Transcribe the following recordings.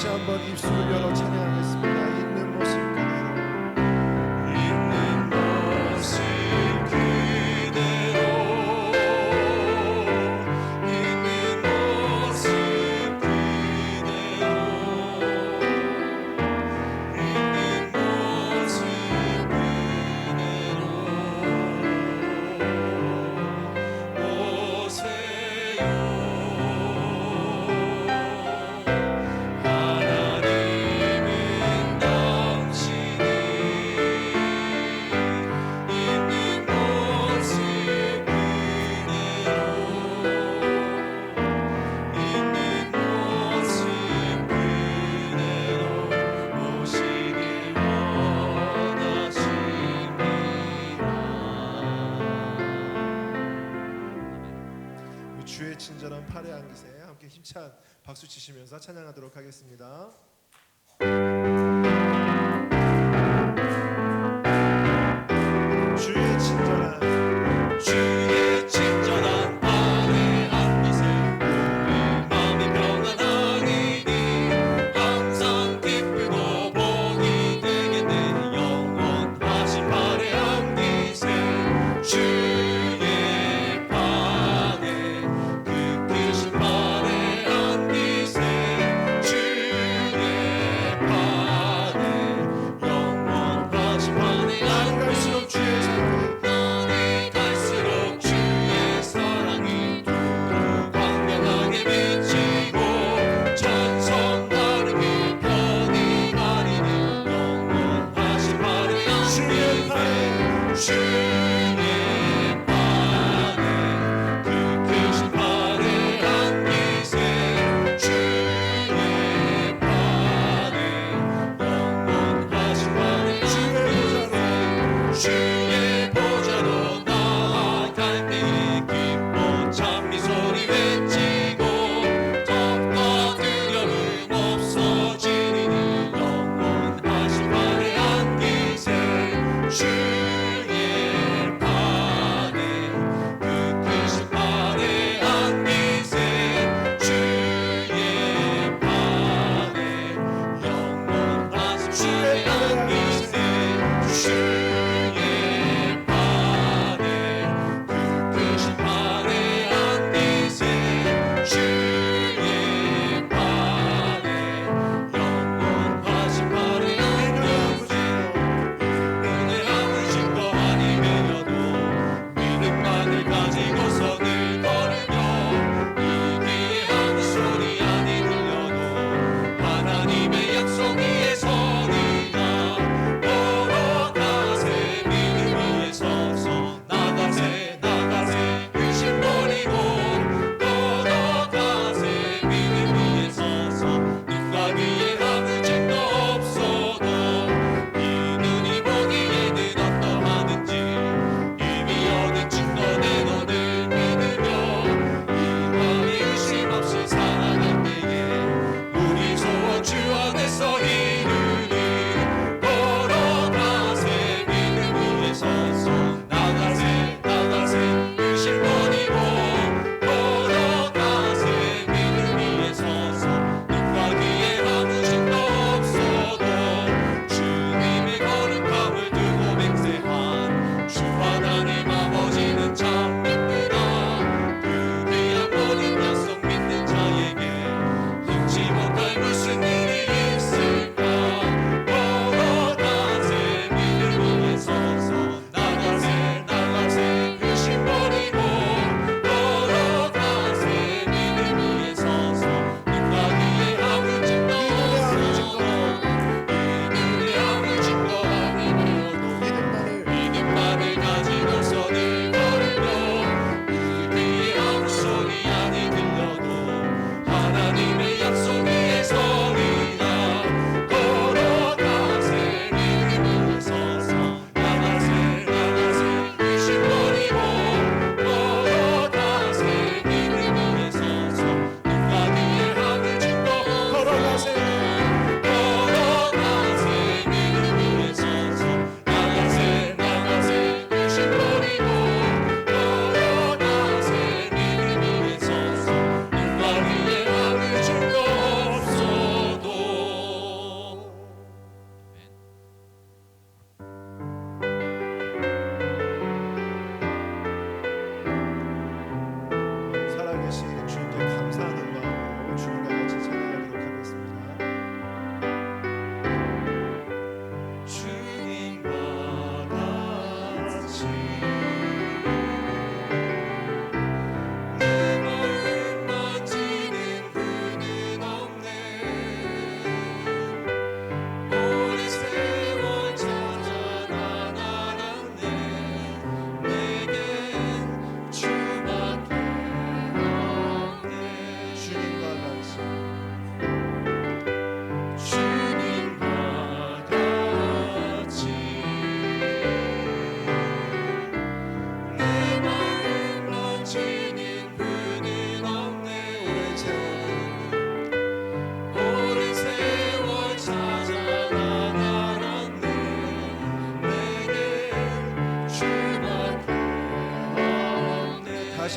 다시 한번 입술을 열어 찬양하겠습니다. 있는 모습 주의 친절한 팔에 안기세. 함께 힘찬 박수 치시면서 찬양하도록 하겠습니다. 주의 친절한 팔에 안기세. 우리 마음이 평안하리니 항상 기쁘고 복이 되겠네. 영원하신 팔에 안기세. 주의 팔에 그 크신 팔에 안기세. 주의 팔에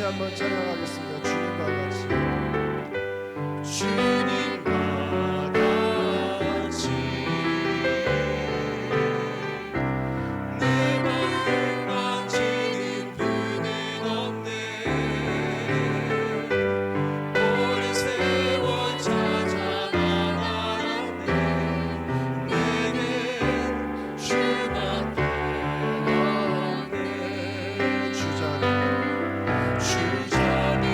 한번 찬양하겠습니다. 주님과 같이. 주님과 같이 내 맘을 만지는 분은 없네. 오랜 세월 찾아 나아갔네. 내겐 주밖에 없네. 주자는 주자는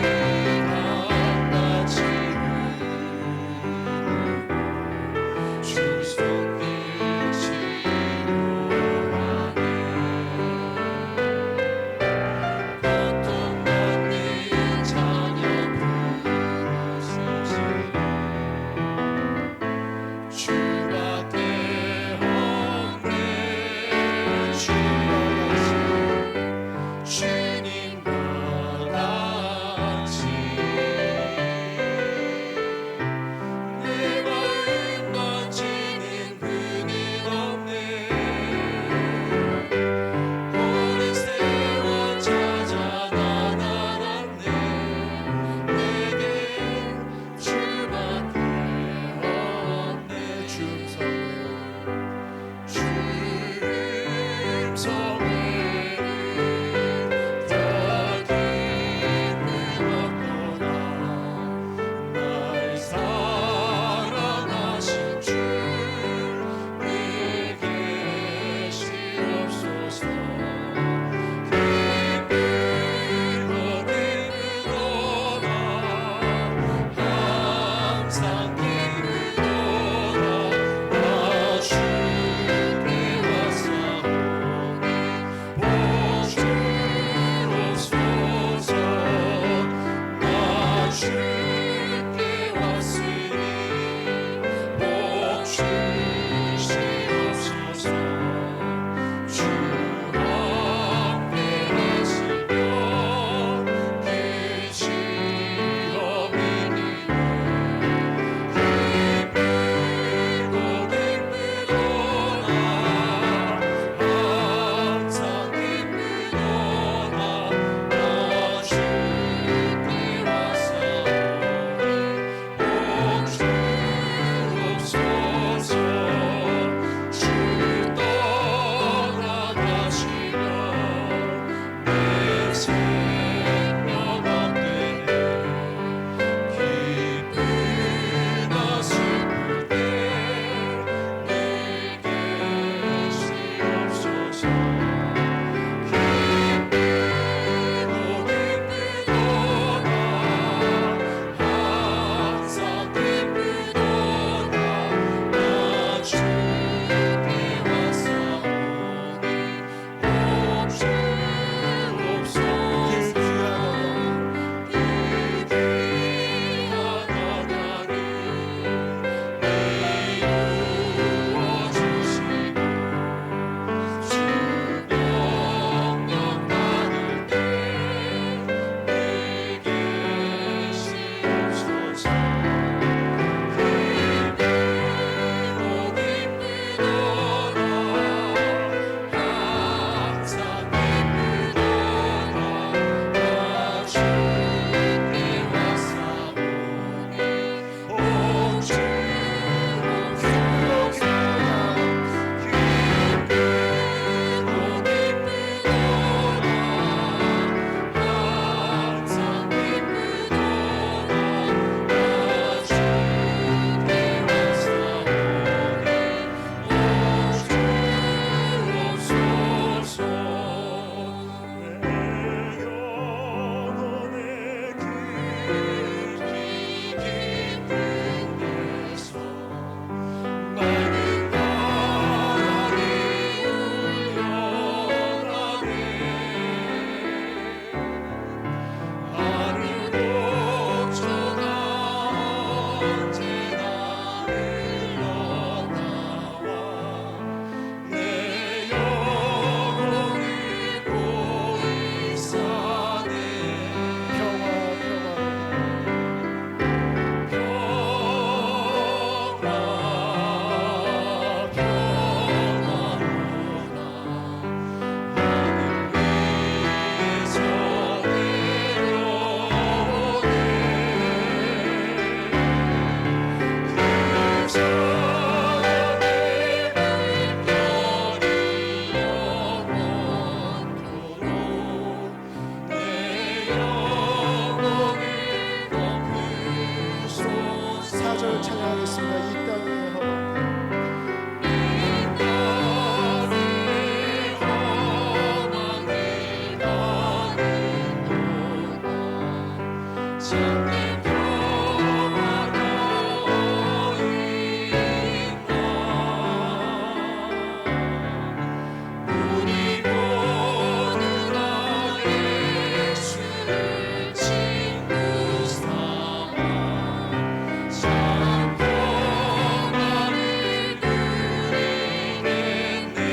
참된 평화가 있나. 우리 모두 다 예수를 친구 삼아 참 평화를 누리겠네.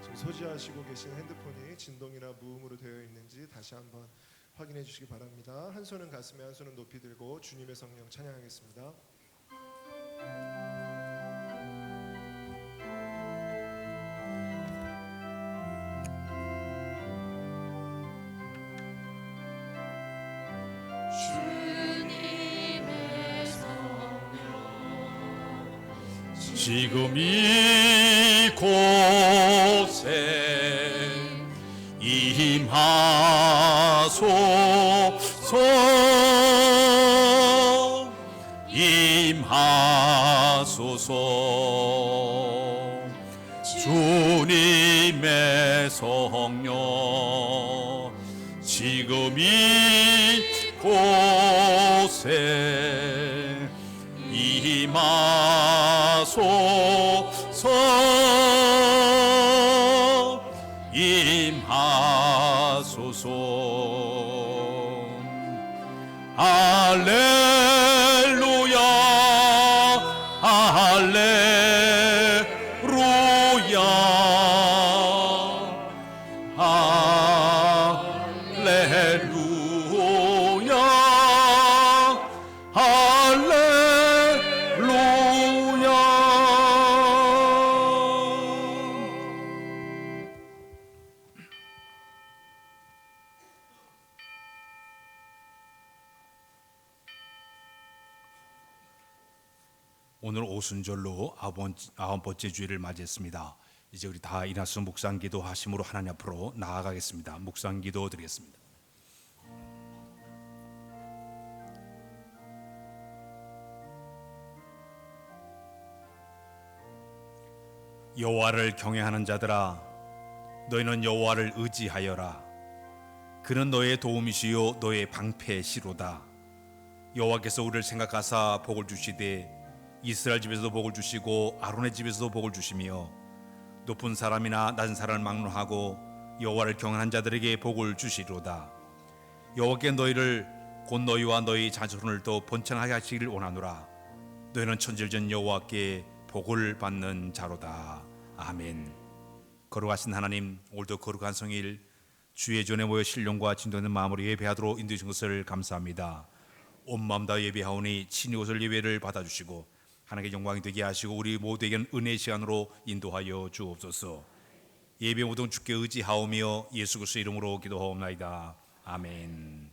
지금 소지하시고 계신 핸드폰이 진동이나 무음으로 되어 있는지 다시 한번 확인해 주시기 바랍니다. 한 손은 가슴에 한 손은 높이 들고 주님의 성령 찬양하겠습니다. 주님의 성령 지금 이곳에 임하소서. 주님의 성령 지금 이곳에 임하소서. 할렐루야 할렐루야 할렐루야 할렐루야. 오늘 오순절로 9번째 주일을 맞이했습니다. 이제 우리 다 일어나서 묵상기도 하심으로 하나님 앞으로 나아가겠습니다. 묵상기도 드리겠습니다. 여호와를 경외하는 자들아, 너희는 여호와를 의지하여라. 그는 너의 도움이시요 너의 방패시로다. 여호와께서 우리를 생각하사 복을 주시되 이스라엘 집에서도 복을 주시고 아론의 집에서도 복을 주시며 높은 사람이나 낮은 사람을 막론하고 여호와를 경외하는 자들에게 복을 주시리로다. 여호와께 너희를 곧 너희와 너희 자손을 또 번창하게 하시기를 원하노라. 너희는 천지전 여호와께 복을 받는 자로다. 아멘. 거룩하신 하나님, 오늘도 거룩한 성일 주의 전에 모여 신령과 진도있는 마음으로 예배하도록 인도해 주신 것을 감사합니다. 온 마음 다 예배하오니 친히 이곳을 예배를 받아주시고 하나님께 영광이 되게 하시고 우리 모두에게는 은혜의 시간으로 인도하여 주옵소서. 예배 모든 주께 의지하오며 예수 그리스도의 이름으로 기도하옵나이다. 아멘.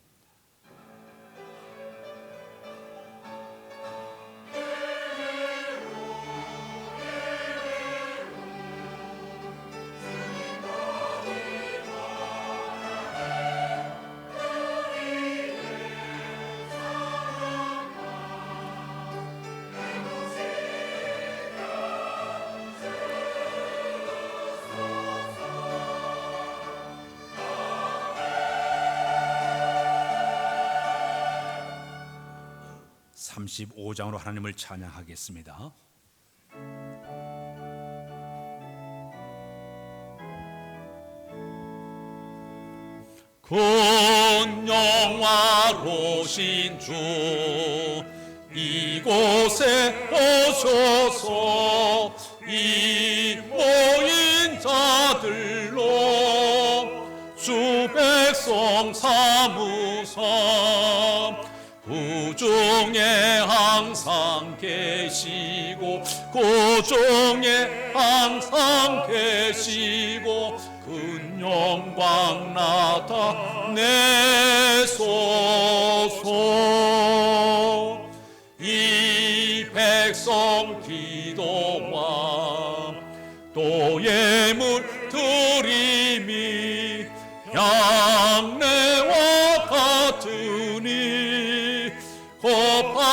(35장으로) 하나님을 찬양하겠습니다. 큰 영화로신 주 이곳에 오셔서 이 모인 자들로 주 백성 삼으사 그 중에 항상 계시고 고종에 항상 계시고 큰 영광 나타내소서. 이 백성 기도와 또 예물 드림이 향내와 같으니 곱하드옵소서.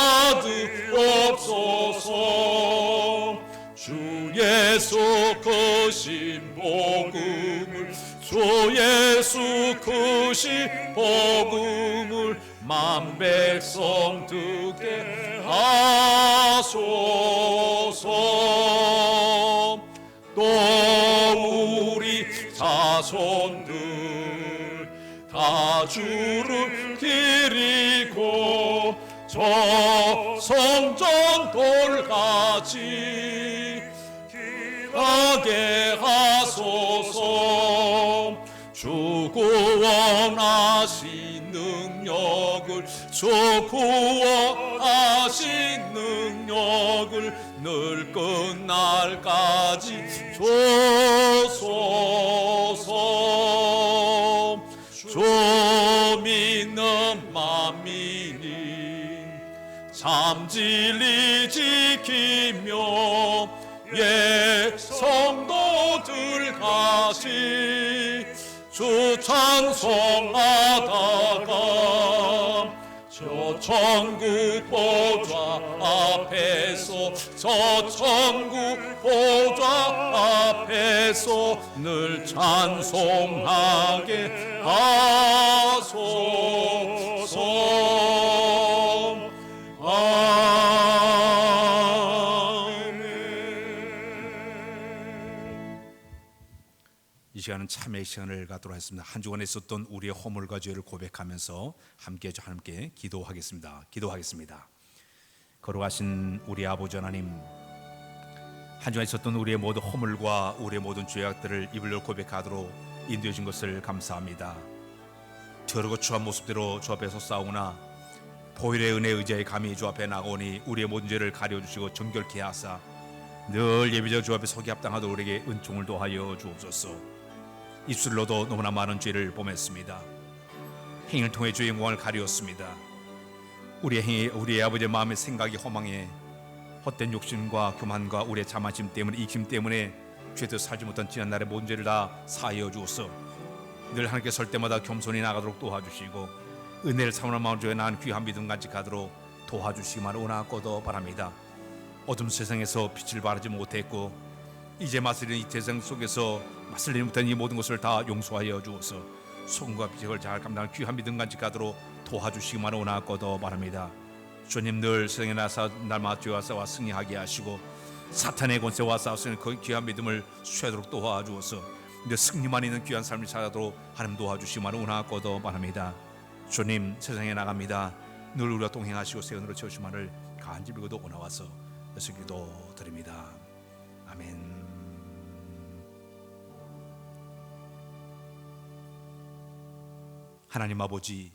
주 예수 크신 복음을 주 예수 크신 복음을 만 백성 듣게 하소서. 또 우리 자손들 다 주를 기리고 저 성전 돌같이 하게 하소서. 주 구원하신 능력을 주 구원하신 능력을 늘 끝날까지 주소서. 주 믿는 만민이 참 진리 지키며 옛 성도들 같이 주 찬송하다가 저 천국 보좌 앞에서 저 천국 보좌 앞에서 늘 찬송하게 하소서. 이 시간은 참회의 시간을 갖도록 하겠습니다. 한 주간에 있었던 우리의 허물과 죄를 고백하면서 함께 하나님께 기도하겠습니다. 거룩하신 우리 아버지 하나님, 한 주간에 있었던 우리의 모든 허물과 우리의 모든 죄악들을 입을 고백하도록 인도해 주신 것을 감사합니다. 더럽고 추한 모습대로 주 앞에서 싸우나 보혈의 은혜에 의지하여 감히 주 앞에 나가오니 우리의 모든 죄를 가려주시고 정결케 하사 늘 예비적 주 앞에 서기 합당하도록 우리에게 은총을 도하여 주옵소서. 입술로도 너무나 많은 죄를 범했습니다. 행위를 통해 주의 영광을 가리웠습니다. 우리의 행위, 우리의 아버지의 마음의 생각이 허망해 헛된 욕심과 교만과 우리의 자만심 때문에, 이김 때문에 죄도 살지 못한 지난날의 모든 죄를 다 사하여 주옵소서. 늘 하나님께 설 때마다 겸손히 나가도록 도와주시고 은혜를 사모하는 마음으로 나는 귀한 믿음 간직하도록 도와주시기만 원하고도 바랍니다. 어둠 세상에서 빛을 발하지 못했고 이제 맞서리는 이 세상 속에서 맞설리지 못한 이 모든 것을 다 용서하여 주옵소서. 소금과 빛을 잘 감당하는 귀한 믿음 간직하도록 도와주시기만 원하고도 바랍니다. 주님 늘 세상에 나서 날마다 죄와 싸워 승리하게 하시고 사탄의 권세와 싸우는 그 귀한 믿음을 수행하도록 도와주옵소서. 늘 승리만 있는 귀한 삶을 살아도록 하나님 도와주시기만 원하고도 바랍니다. 주님 세상에 나갑니다. 늘 우리와 동행하시고 세운으로 채우시기만을 간절히 빌고도 원하와서 예수 기도 드립니다. 아멘. 하나님 아버지,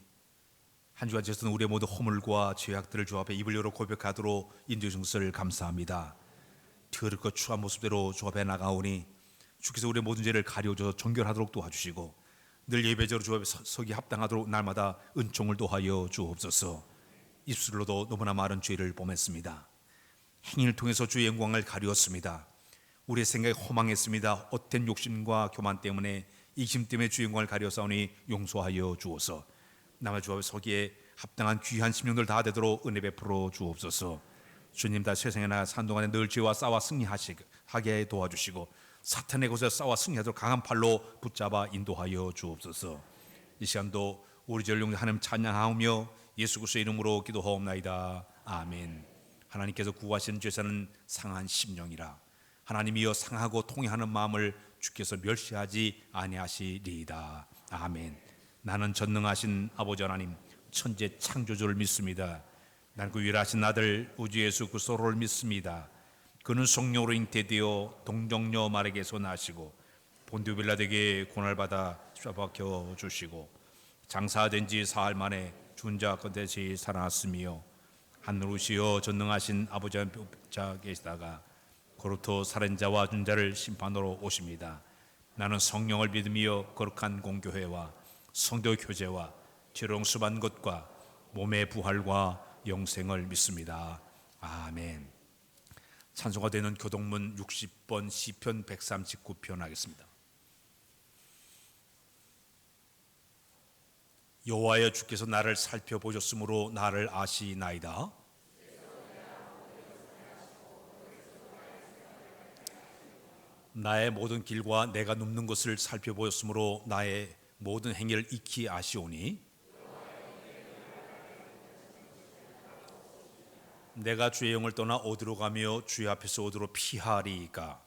한 주간 지었던 우리의 모든 허물과 죄악들을 주 앞에 입을 열어 고백하도록 인도해 주신 것을 감사합니다. 더럽고 추한 모습대로 주 앞에 나가오니 주께서 우리의 모든 죄를 가려줘 정결하도록 도와주시고 늘 예배적으로 주 앞에 서기 합당하도록 날마다 은총을 도하여 주옵소서. 입술로도 너무나 많은 죄를 범했습니다. 행위를 통해서 주의 영광을 가리웠습니다. 우리의 생각이 허망했습니다. 헛된 욕심과 교만 때문에, 이심 때문에 주의 영광을 가려싸우니 용서하여 주옵소서. 남의 주 앞에 서기에 합당한 귀한 심령들 다 되도록 은혜 베풀어 주옵소서. 주님, 다 세상에 나가 산 동안에 늘 죄와 싸워 승리하게 도와주시고 사탄의 곳에 싸워 승리하도록 강한 팔로 붙잡아 인도하여 주옵소서. 이 시간도 우리 전령 하나님 찬양하오며 예수 그리스도의 이름으로 기도하옵나이다. 아멘. 하나님께서 구하신 죄사는 상한 심령이라. 하나님이여 상하고 통회하는 마음을 주께서 멸시하지 아니하시리이다. 아멘. 나는 전능하신 아버지 하나님, 천재 창조주를 믿습니다. 나는 그 유일하신 아들 우주 예수 그리스도를 믿습니다. 그는 성령으로 잉태되어 동정녀 마리아에게서 나시고 본디오 빌라도에게 고난을 받아 쇠박혀 주시고 장사된 지 사흘 만에 죽은 자 가운데서 살아났으며 하늘 오시어 전능하신 아버지 자 계시다가 그로부터 살인자와 준자를 심판으로 오십니다. 나는 성령을 믿으며 거룩한 공교회와 성도 교제와 죄롱 수반 것과 몸의 부활과 영생을 믿습니다. 아멘. 찬송가 되는 교동문 60번 시편 139편 하겠습니다. 여호와여, 주께서 나를 살펴보셨으므로 나를 아시나이다. 나의 모든 길과 내가 눕는 것을 살펴보셨으므로 나의 모든 행위를 익히 아시오니, 내가 주의 영을 떠나 어디로 가며 주의 앞에서 어디로 피하리이까?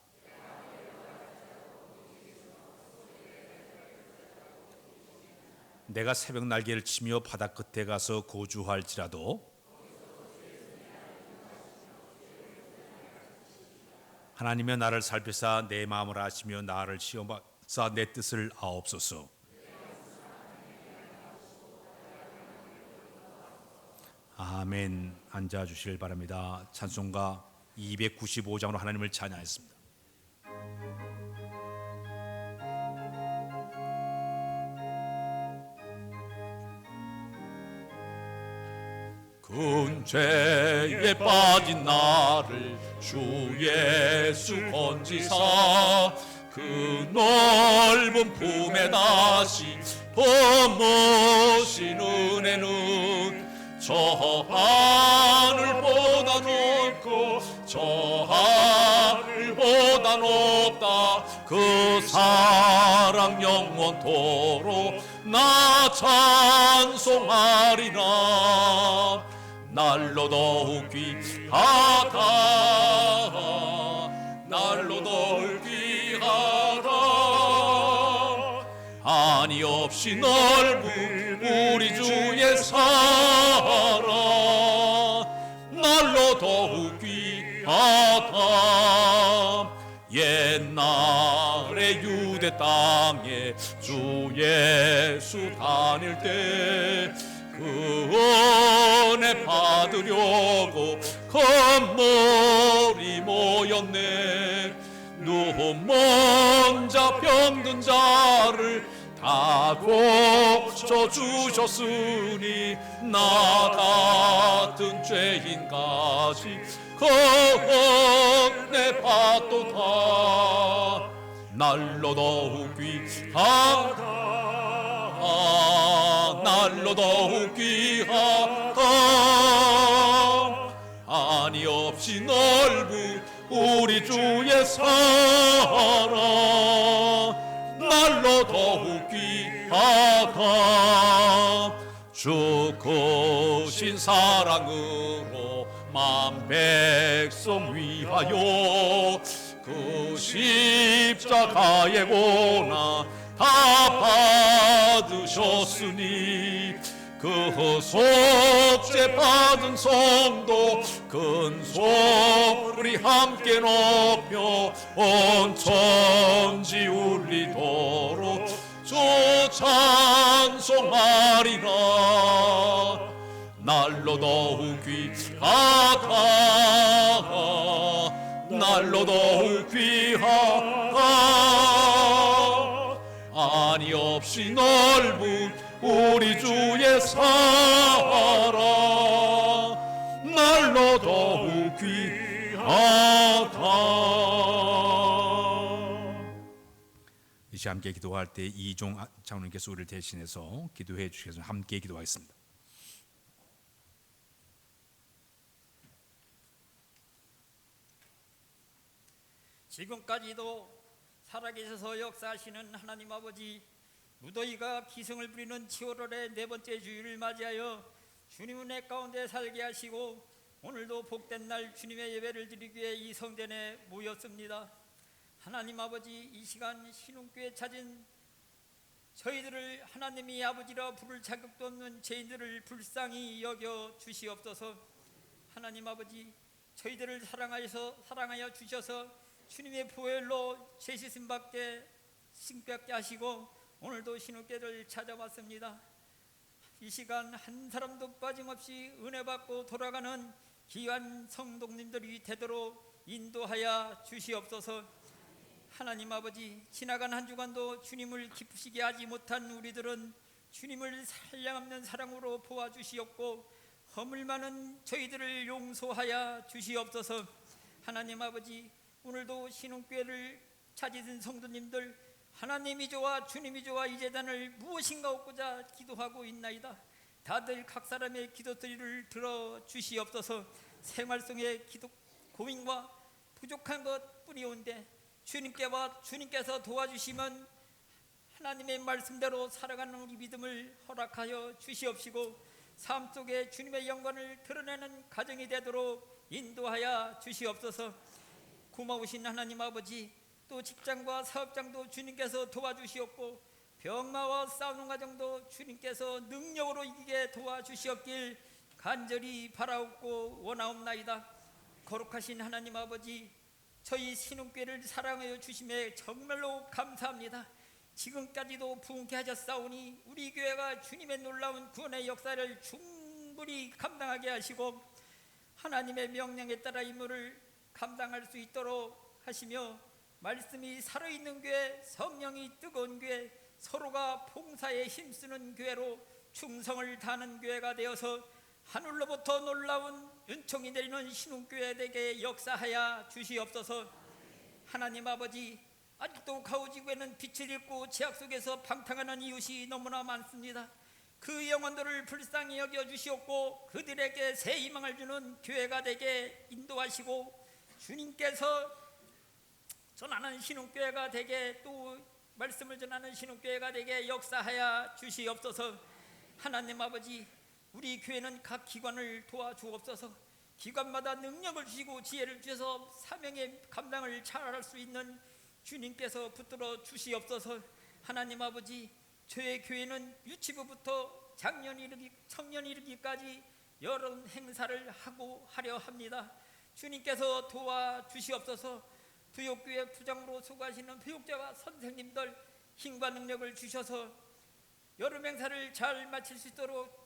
내가 새벽 날개를 치며 바다 끝에 가서 거주할지라도 하나님여, 나를 살피사 내 마음을 아시며 나를 시험하사 내 뜻을 아옵소서. 아멘. 앉아주시길 바랍니다. 찬송가 295장으로 하나님을 찬양했습니다. 근죄에 빠진 나를 주 예수 건지사 그 넓은 품에 다시 범으신 은혜는 저 하늘보다 높고 저 하늘보다 높다. 그 사랑 영원토록 나 찬송하리라. 날로 더욱 귀하다. 날로 더욱 귀하다. 한이 없이 넓은 우리 주의 사랑 날로 더욱 귀하다. 옛날에 유대 땅에 주 예수 다닐 때 그 은혜 받으려고 건물이 모였네. 눈먼 자 병든 자를 다 고쳐주셨으니 나 같은 죄인까지 그 은혜 받도다. 날로 더욱 귀하다. 날로 더욱 귀하다. 한이 없이 넓은 우리 주의 사랑 날로 더욱 귀하다. 주 크신 사랑으로 만 백성 위하여 그 십자가의 고난 다 받으셨으니 그 속죄 받은 성도 큰 소리 함께 높여 온 천지 울리도록 주 찬송하리라. 날로 더욱 귀하다. 날로 더욱 귀하다. 한이 없이 넓은 우리 주의 사랑 날로 더욱 귀하다. 이제 함께 기도할 때 이종 장로님께서 우리를 대신해서 기도해 주시겠습니다. 함께 기도하겠습니다. 지금까지도 살아계셔서 역사하시는 하나님 아버지, 무더위가 기승을 부리는 7월의 네 번째 주일을 맞이하여 주님 은혜 가운데 살게 하시고 오늘도 복된 날 주님의 예배를 드리기 위해 이 성전에 모였습니다. 하나님 아버지, 이 시간 신흥교회 찾은 저희들을 하나님이 아버지라 부를 자격도 없는 죄인들을 불쌍히 여겨 주시옵소서. 하나님 아버지, 저희들을 사랑하여 주셔서 주님의 보혈로 죄 씻음 받게 싱받게 하시고 오늘도 신우교를 찾아왔습니다. 이 시간 한 사람도 빠짐없이 은혜 받고 돌아가는 귀한 성도님들이 되도록 인도하여 주시옵소서. 하나님 아버지, 지나간 한 주간도 주님을 기쁘시게 하지 못한 우리들은 주님을 한량없는 사랑으로 보아주시옵고 허물 많은 저희들을 용서하여 주시옵소서. 하나님 아버지, 오늘도 신흥교회를 찾으신 성도님들, 하나님이 좋아 주님이 좋아 이 재단을 무엇인가 얻고자 기도하고 있나이다. 다들 각 사람의 기도소리를 들어주시옵소서. 생활 속의 기도 고민과 부족한 것 뿐이온데 주님께서 도와주시면 하나님의 말씀대로 살아가는 우리 믿음을 허락하여 주시옵시고 삶 속에 주님의 영광을 드러내는 가정이 되도록 인도하여 주시옵소서. 고마우신 하나님 아버지, 또 직장과 사업장도 주님께서 도와주시옵고 병마와 싸우는 과정도 주님께서 능력으로 이기게 도와주시옵길 간절히 바라옵고 원하옵나이다. 거룩하신 하나님 아버지, 저희 신흥교회를 사랑하여 주심에 정말로 감사합니다. 지금까지도 부흥케 하셨사오니 우리 교회가 주님의 놀라운 구원의 역사를 충분히 감당하게 하시고 하나님의 명령에 따라 임무를 감당할 수 있도록 하시며 말씀이 살아있는 교회, 성령이 뜨거운 교회, 서로가 봉사에 힘쓰는 교회로 충성을 다하는 교회가 되어서 하늘로부터 놀라운 은총이 내리는 신흥교회 되게 역사하여 주시옵소서. 하나님 아버지, 아직도 가우지구에는 빛을 잃고 죄악 속에서 방탕하는 이웃이 너무나 많습니다. 그 영혼들을 불쌍히 여겨주시옵고 그들에게 새 희망을 주는 교회가 되게 인도하시고 주님께서 전하는 신흥교회가 되게, 또 말씀을 전하는 신흥교회가 되게 역사하여 주시옵소서. 하나님 아버지, 우리 교회는 각 기관을 도와주옵소서. 기관마다 능력을 주시고 지혜를 주셔서 사명의 감당을 잘할 수 있는 주님께서 붙들어 주시옵소서. 하나님 아버지, 저의 교회는 유치부부터 청년 이르기까지 여러 행사를 하려 합니다. 주님께서 도와주시옵소서. 부욕교회 부장으로 수고하시는 부욕자와 선생님들 힘과 능력을 주셔서 여름 행사를 잘 마칠 수 있도록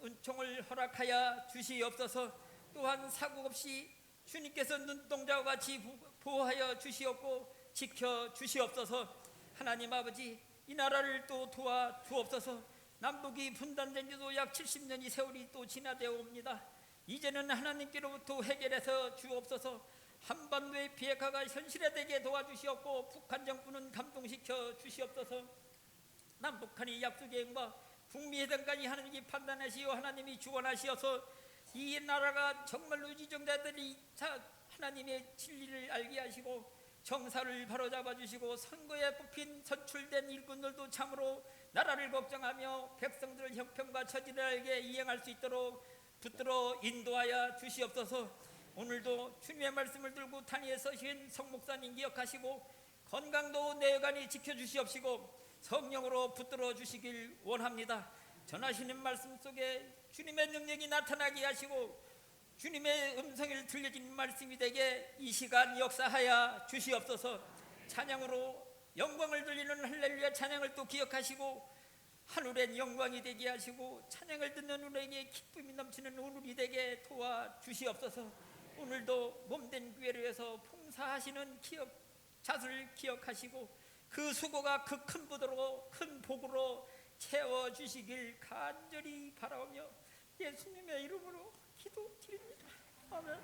은총을 허락하여 주시옵소서. 또한 사고 없이 주님께서 눈동자와 같이 보호하여 주시옵고 지켜 주시옵소서. 하나님 아버지, 이 나라를 또 도와주옵소서. 남북이 분단된 지도 약 70년이 세월이 또 지나되어 옵니다. 이제는 하나님께로부터 해결해서 주옵소서. 한반도의 비핵화가 현실화되게 도와주시옵고 북한 정부는 감동시켜 주시옵소서. 남북한의 약속행과 북미회담까지 하나님이 판단하시어 하나님이 주관하시어서 이 나라가 정말로 지정자들이 하나님의 진리를 알게 하시고 정사를 바로잡아 주시고 선거에 뽑힌 선출된 일꾼들도 참으로 나라를 걱정하며 백성들 형편과 처지를 알게 이행할 수 있도록 붙들어 인도하여 주시옵소서. 오늘도 주님의 말씀을 들고 단위에 서신 성목사님 기억하시고 건강도 내간이 지켜주시옵시고 성령으로 붙들어 주시길 원합니다. 전하시는 말씀 속에 주님의 능력이 나타나게 하시고 주님의 음성을 들려진 말씀이 되게 이 시간 역사하여 주시옵소서. 찬양으로 영광을 돌리는 할렐루야 찬양을 또 기억하시고 하늘엔 영광이 되게 하시고 찬양을 듣는 우리에게 기쁨이 넘치는 오늘이 되게 도와주시옵소서. 오늘도 몸된 교회를 위해서 봉사하시는 자수를 기억하시고 그 수고가 그 큰 부도로 큰 복으로 채워주시길 간절히 바라오며 예수님의 이름으로 기도드립니다. 아멘.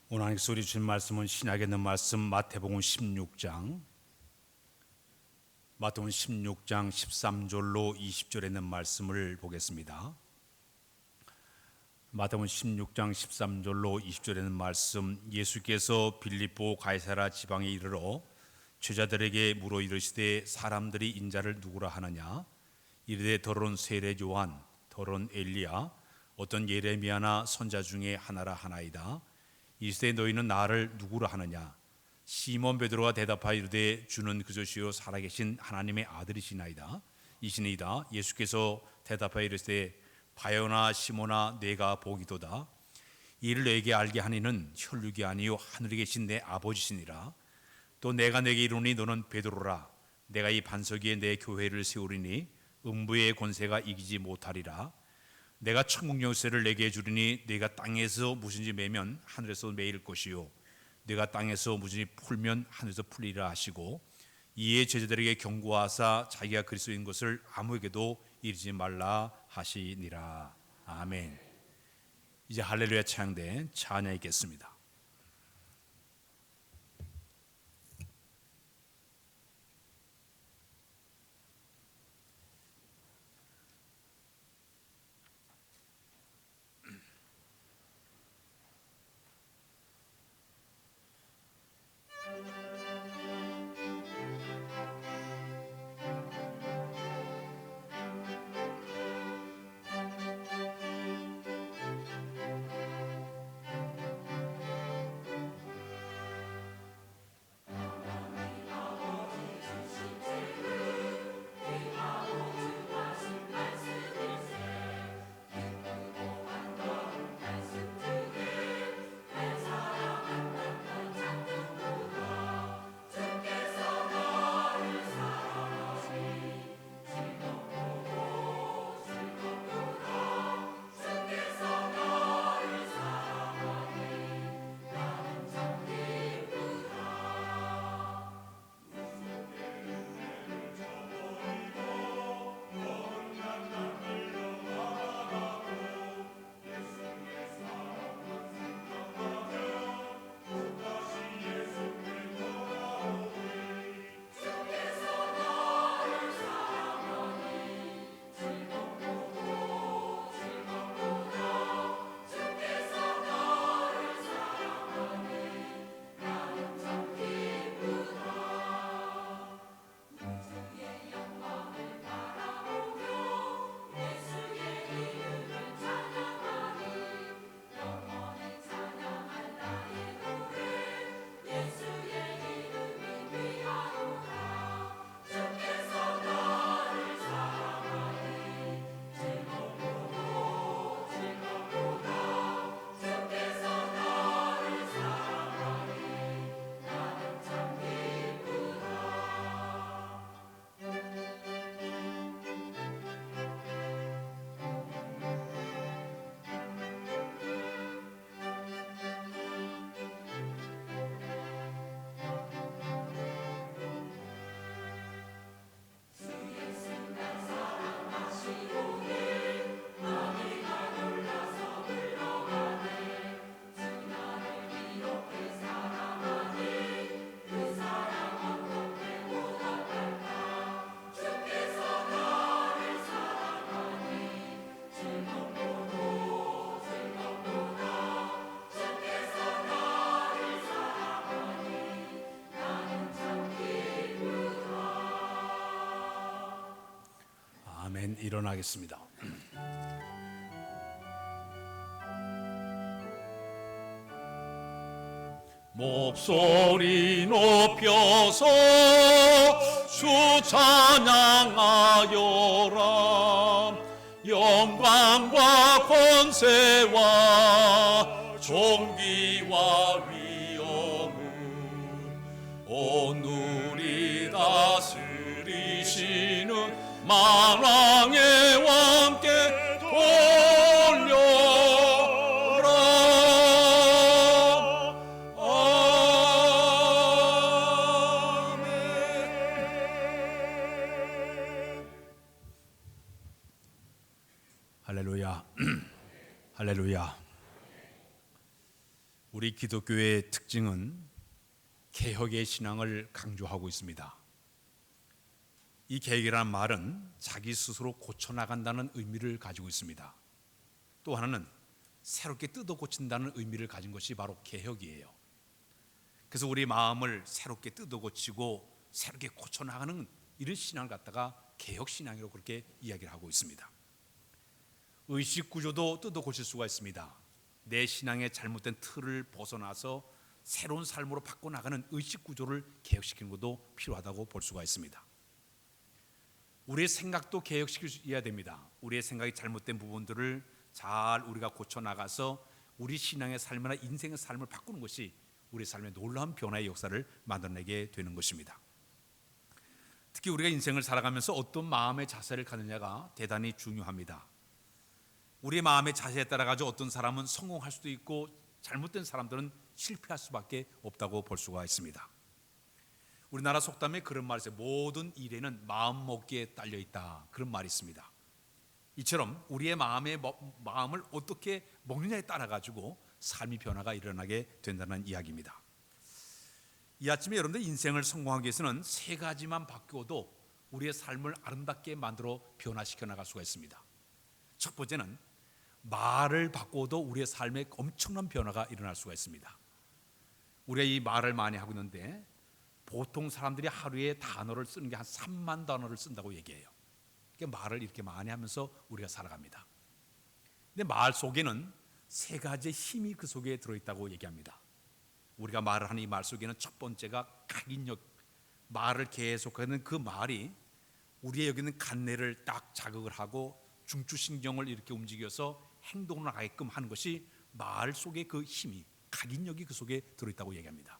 오늘 하나님께서 우리 주신 말씀은 신약에 있는 말씀 마태복음 16장 13절로 20절에 있는 말씀을 보겠습니다. 마태복음 16장 13절로 20절에 있는 말씀, 예수께서 빌립보 가이사랴 지방에 이르러 제자들에게 물어 이르시되 사람들이 인자를 누구라 하느냐? 이르되 더러운 세례 요한, 더러운 엘리야 어떤 예레미야나 선자 중에 하나라 하나이다. 이르되 너희는 나를 누구라 하느냐? 시몬 베드로가 대답하여 이르되 주는 그저시요 살아계신 하나님의 아들이시나이다. 이시니이다. 예수께서 대답하여 이르시되 바요나 시몬아 내가 보기도다. 이를 너에게 알게 하니는 혈육이 아니요 하늘에 계신 내 아버지시니라. 또 내가 내게 이르노니 너는 베드로라. 내가 이 반석 위에 내 교회를 세우리니 음부의 권세가 이기지 못하리라. 내가 천국 열쇠를 내게 주리니 네가 땅에서 무엇인지 매면 하늘에서 매일 것이요 네가 땅에서 무엇인지 풀면 하늘에서 풀리라 하시고 이에 제자들에게 경고하사 자기가 그리스도인 것을 아무에게도 이르지 말라 하시니라. 아멘. 이제 할렐루야 찬양대 찬양 있겠습니다. 아멘. 일어나겠습니다. 목소리 높여서 주 찬양하여라. 영광과 권세와 존귀와 위엄을 오늘이 다스리시는 만왕의 왕께 돌려라. 아멘. 할렐루야. 할렐루야. 우리 기독교의 특징은 개혁의 신앙을 강조하고 있습니다. 이 개혁이라는 말은 자기 스스로 고쳐나간다는 의미를 가지고 있습니다. 또 하나는 새롭게 뜯어 고친다는 의미를 가진 것이 바로 개혁이에요. 그래서 우리 마음을 새롭게 뜯어 고치고 새롭게 고쳐나가는 이런 신앙을 갖다가 개혁신앙이라고 그렇게 이야기를 하고 있습니다. 의식 구조도 뜯어 고칠 수가 있습니다. 내 신앙의 잘못된 틀을 벗어나서 새로운 삶으로 바꿔나가는 의식 구조를 개혁시키는 것도 필요하다고 볼 수가 있습니다. 우리의 생각도 개혁시켜야 됩니다. 우리의 생각이 잘못된 부분들을 잘 우리가 고쳐나가서 우리 신앙의 삶이나 인생의 삶을 바꾸는 것이 우리 삶의 놀라운 변화의 역사를 만들어내게 되는 것입니다. 특히 우리가 인생을 살아가면서 어떤 마음의 자세를 갖느냐가 대단히 중요합니다. 우리의 마음의 자세에 따라 가지고 어떤 사람은 성공할 수도 있고 잘못된 사람들은 실패할 수밖에 없다고 볼 수가 있습니다. 우리나라 속담에 그런 말이 있어요. 모든 일에는 마음 먹기에 딸려 있다. 그런 말이 있습니다. 이처럼 우리의 마음을 어떻게 먹느냐에 따라 가지고 삶의 변화가 일어나게 된다는 이야기입니다. 이 아침에 여러분들 인생을 성공하기 위해서는 세 가지만 바꾸어도 우리의 삶을 아름답게 만들어 변화시켜 나갈 수가 있습니다. 첫 번째는 말을 바꾸어도 우리의 삶에 엄청난 변화가 일어날 수가 있습니다. 우리가 이 말을 많이 하고 있는데 보통 사람들이 하루에 단어를 쓰는 게 한 3만 단어를 쓴다고 얘기해요. 그러니까 말을 이렇게 많이 하면서 우리가 살아갑니다. 근데 말 속에는 세 가지의 힘이 그 속에 들어있다고 얘기합니다. 우리가 말을 하는 이 말 속에는 첫 번째가 각인력, 말을 계속하는 그 말이 우리의 여기 있는 간내를 딱 자극을 하고 중추신경을 이렇게 움직여서 행동을 하게끔 하는 것이 말 속에 그 힘이, 각인력이 그 속에 들어있다고 얘기합니다.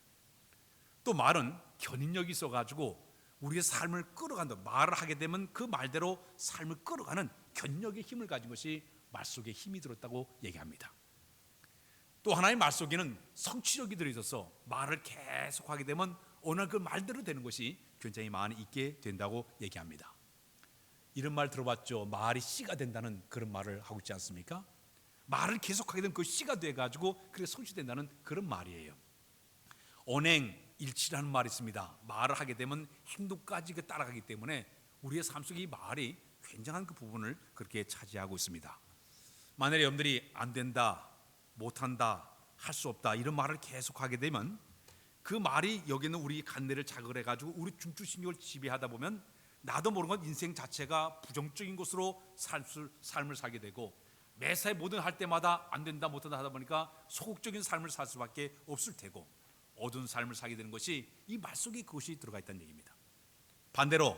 또 말은 견인력이 있어가지고 우리의 삶을 끌어간다. 말을 하게 되면 그 말대로 삶을 끌어가는 견력의 힘을 가진 것이 말 속에 힘이 들었다고 얘기합니다. 또 하나의 말 속에는 성취력이 들어있어서 말을 계속하게 되면 어느 날 그 말대로 되는 것이 굉장히 많이 있게 된다고 얘기합니다. 이런 말 들어봤죠? 말이 씨가 된다는 그런 말을 하고 있지 않습니까? 말을 계속하게 되면 그 씨가 돼가지고 그게 성취된다는 그런 말이에요. 언행일치라는 말이 있습니다. 말을 하게 되면 행동까지 따라가기 때문에 우리의 삶 속에 이 말이 굉장한 그 부분을 그렇게 차지하고 있습니다. 만약에 여러분들이 안 된다, 못한다, 할 수 없다 이런 말을 계속하게 되면 그 말이 여기는 우리 간내를 자극을 해가지고 우리 중추신경을 지배하다 보면 나도 모르는 건 인생 자체가 부정적인 것으로 삶을 살게 되고 매사에 뭐든 할 때마다 안 된다 못한다 하다 보니까 소극적인 삶을 살 수밖에 없을 테고 어두운 삶을 살게 되는 것이 이 말 속에 그것이 들어가 있다는 얘기입니다. 반대로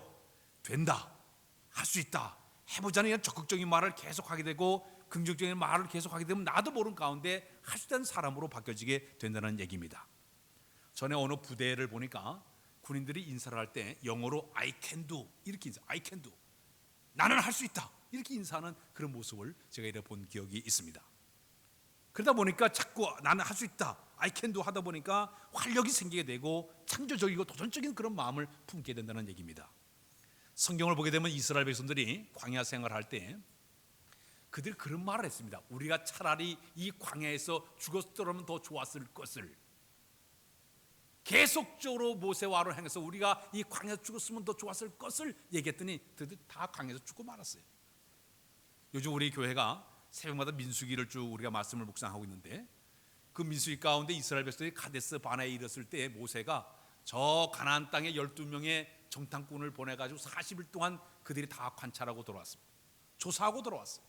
된다, 할 수 있다, 해보자는 이런 적극적인 말을 계속하게 되고 긍정적인 말을 계속하게 되면 나도 모르는 가운데 할 수 있는 사람으로 바뀌어지게 된다는 얘기입니다. 전에 어느 부대를 보니까 군인들이 인사를 할 때 영어로 I can do 이렇게 인사, I can do, 나는 할 수 있다 이렇게 인사하는 그런 모습을 제가 이렇게 본 기억이 있습니다. 그러다 보니까 자꾸 나는 할 수 있다, I can do 하다 보니까 활력이 생기게 되고 창조적이고 도전적인 그런 마음을 품게 된다는 얘기입니다. 성경을 보게 되면 이스라엘 백성들이 광야 생활할 때 그들이 그런 말을 했습니다. 우리가 차라리 이 광야에서 죽었더라면 더 좋았을 것을, 계속적으로 모세와 아론을 행해서 우리가 이 광야에서 죽었으면 더 좋았을 것을 얘기했더니 그들 다 광야에서 죽고 말았어요. 요즘 우리 교회가 새벽마다 민수기를 쭉 우리가 말씀을 묵상하고 있는데 그 민수기 가운데 이스라엘 백성들이 카데스 바네에 이르렀을 때 모세가 저 가나안 땅에 12명의 정탐꾼을 보내가지고 40일 동안 그들이 다 관찰하고 돌아왔습니다. 조사하고 돌아왔어요.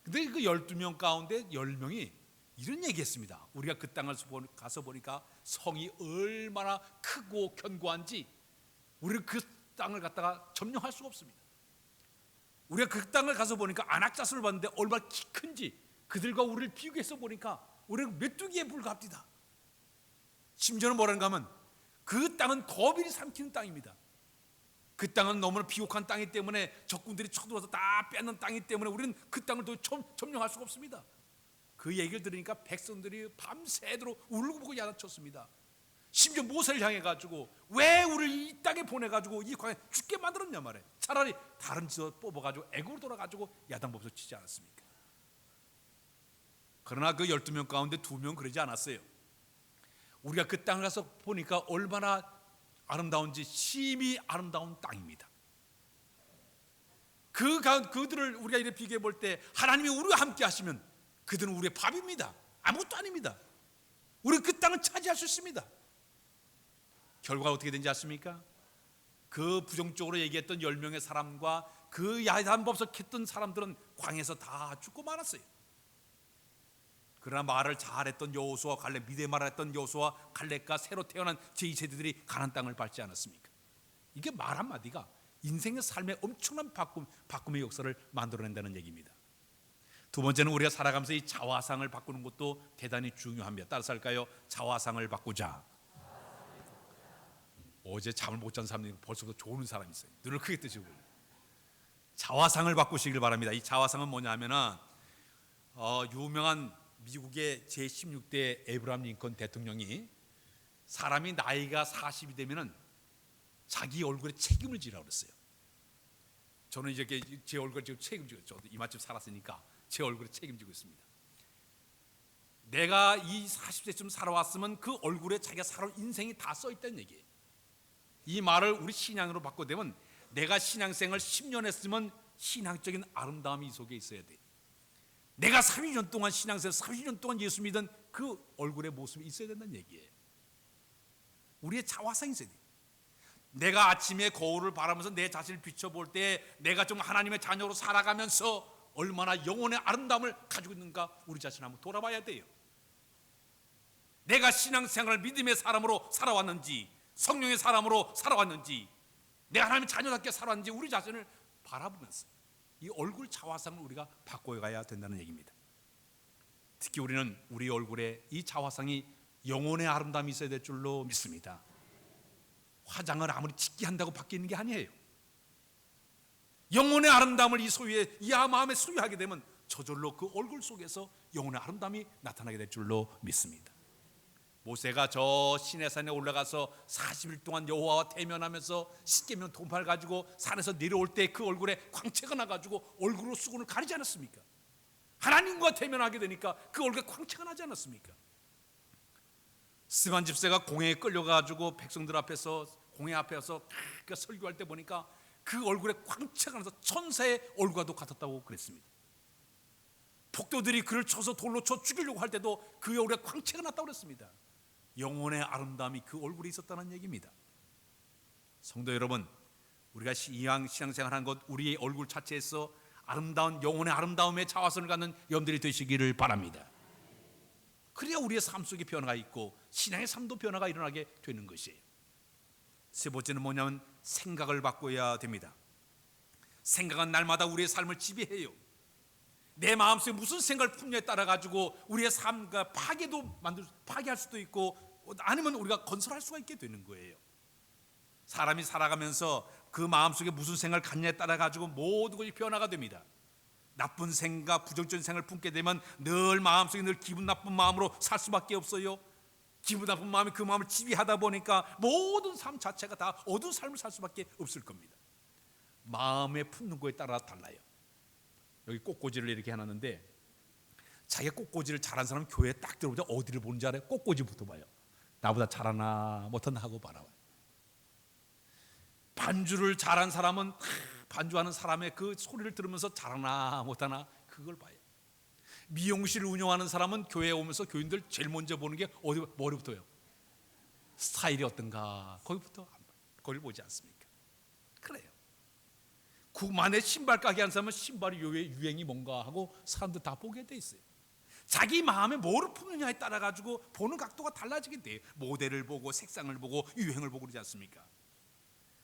근데 그 12명 가운데 10명이 이런 얘기했습니다. 우리가 그 땅을 가서 보니까 성이 얼마나 크고 견고한지 우리는 그 땅을 갖다가 점령할 수가 없습니다. 우리가 그 땅을 가서 보니까 안악자수를 봤는데 얼마나 키 큰지 그들과 우리를 비교해서 보니까 우리는 메뚜기에 불과합니다. 심지어는 뭐라는가 하면 그 땅은 거민이 삼키는 땅입니다. 그 땅은 너무나 비옥한 땅이기 때문에 적군들이 쳐들어와서 다 뺏는 땅이기 때문에 우리는 그 땅을 더 점령할 수가 없습니다. 그 얘기를 들으니까 백성들이 밤새도록 울고불고 야단쳤습니다. 심지어 모세를 향해 가지고 왜 우리를 이 땅에 보내 가지고 이 광야에 죽게 만들었냐 말해. 차라리 다른 지역 뽑아 가지고 애국으로 돌아 가지고 야단법석 치지 않았습니까? 그러나 그 12명 가운데 2명 그러지 않았어요. 우리가 그 땅을 가서 보니까 얼마나 아름다운지 심히 아름다운 땅입니다. 그들을 우리가 이렇게 비교해 볼 때 하나님이 우리와 함께 하시면 그들은 우리의 밥입니다. 아무것도 아닙니다. 우리는 그 땅을 차지할 수 있습니다. 결과가 어떻게 된지 아십니까? 그 부정적으로 얘기했던 10명의 사람과 그 야단법석했던 사람들은 광에서 다 죽고 말았어요. 그러나 말을 잘했던 여호수아 갈렙, 믿음의 말을 했던 여호수아 갈렙과 새로 태어난 제2세대들이 가나안 땅을 밟지 않았습니까? 이게 말 한마디가 인생의 삶에 엄청난 바꿈의 역사를 만들어낸다는 얘기입니다. 두 번째는 우리가 살아가면서 이 자화상을 바꾸는 것도 대단히 중요합니다. 따라서 할까요? 자화상을 바꾸자. 어제 잠을 못 잔 사람들이 벌써부터 조는 사람이 있어요. 눈을 크게 뜨시고. 자화상을 바꾸시길 바랍니다. 이 자화상은 뭐냐면은 유명한 미국의 제16대 에이브라함 링컨 대통령이 사람이 나이가 40이 되면은 자기 얼굴에 책임을 지라고 그랬어요. 저는 이제 제 얼굴에 지금 책임지고, 저도 이마쯤 살았으니까 제 얼굴에 책임지고 있습니다. 내가 이 40세쯤 살아왔으면 그 얼굴에 자기가 살아온 인생이 다 써있다는 얘기예요. 이 말을 우리 신앙으로 바꿔되면 내가 신앙생활 10년 했으면 신앙적인 아름다움이 이 속에 있어야 돼. 내가 30년 동안 신앙생활 30년 동안 예수 믿은 그 얼굴의 모습이 있어야 된다는 얘기예요. 우리의 자화상이 있어야 돼. 내가 아침에 거울을 바라보면서 내 자신을 비춰볼 때 내가 좀 하나님의 자녀로 살아가면서 얼마나 영혼의 아름다움을 가지고 있는가 우리 자신 한번 돌아봐야 돼요. 내가 신앙생활을 믿음의 사람으로 살아왔는지, 성령의 사람으로 살아왔는지, 내가 하나님의 자녀답게 살아왔는지 우리 자신을 바라보면서 이 얼굴 자화상을 우리가 바꿔가야 된다는 얘기입니다. 특히 우리는 우리 얼굴에 이 자화상이 영혼의 아름다움이 있어야 될 줄로 믿습니다. 화장을 아무리 짙게 한다고 바뀌는 게 아니에요. 영혼의 아름다움을 이 마음에 소유하게 되면 저절로 그 얼굴 속에서 영혼의 아름다움이 나타나게 될 줄로 믿습니다. 모세가 저 시내산에 올라가서 40일 동안 여호와와 대면하면서 10계명 통판을 가지고 산에서 내려올 때 그 얼굴에 광채가 나가지고 얼굴로 수건을 가리지 않았습니까? 하나님과 대면하게 되니까 그 얼굴에 광채가 나지 않았습니까? 스만 집사가 공회에 끌려가지고 백성들 앞에서 공회 앞에서 설교할 때 보니까 그 얼굴에 광채가 나서 천사의 얼굴과도 같았다고 그랬습니다. 폭도들이 그를 쳐서 돌로 쳐 죽이려고 할 때도 그 얼굴에 광채가 났다고 그랬습니다. 영혼의 아름다움이 그 얼굴에 있었다는 얘기입니다. 성도 여러분, 우리가 신앙생활하는 것, 우리의 얼굴 자체에서 아름다운 영혼의 아름다움의 자화선을 갖는 여러분들이 되시기를 바랍니다. 그래야 우리의 삶 속에 변화가 있고 신앙의 삶도 변화가 일어나게 되는 것이에요. 세 번째는 뭐냐면 생각을 바꿔야 됩니다. 생각은 날마다 우리의 삶을 지배해요. 내 마음속에 무슨 생각을 품냐에 따라 가지고 우리의 삶과 파괴할 수도 있고 아니면 우리가 건설할 수가 있게 되는 거예요. 사람이 살아가면서 그 마음속에 무슨 생각을 갖냐에 따라 가지고 모든 것이 변화가 됩니다. 나쁜 생각, 부정적인 생각을 품게 되면 늘 마음속에 늘 기분 나쁜 마음으로 살 수밖에 없어요. 기분 나쁜 마음이 그 마음을 지배하다 보니까 모든 삶 자체가 다 어두운 삶을 살 수밖에 없을 겁니다. 마음에 품는 거에 따라 달라요. 여기 꽃꽂이를 이렇게 해놨는데 자기가 꽃꽂이를 잘하는 사람은 교회에 딱 들어오자 어디를 보는지 알아요? 꽃꽂이부터 봐요. 나보다 잘하나 못하나 하고 바라봐요. 반주를 잘한 사람은 반주하는 사람의 그 소리를 들으면서 잘하나 못하나 그걸 봐요. 미용실을 운영하는 사람은 교회에 오면서 교인들 제일 먼저 보는 게 머리부터요. 스타일이 어떤가 거기부터 거기를 보지 않습니까? 그래요. 구만의 신발 가게 한 사람은 신발이 유행이 뭔가 하고 사람들 다 보게 돼 있어요. 자기 마음에 뭐를 품느냐에 따라 가지고 보는 각도가 달라지게 돼요. 모델을 보고 색상을 보고 유행을 보고 그러지 않습니까?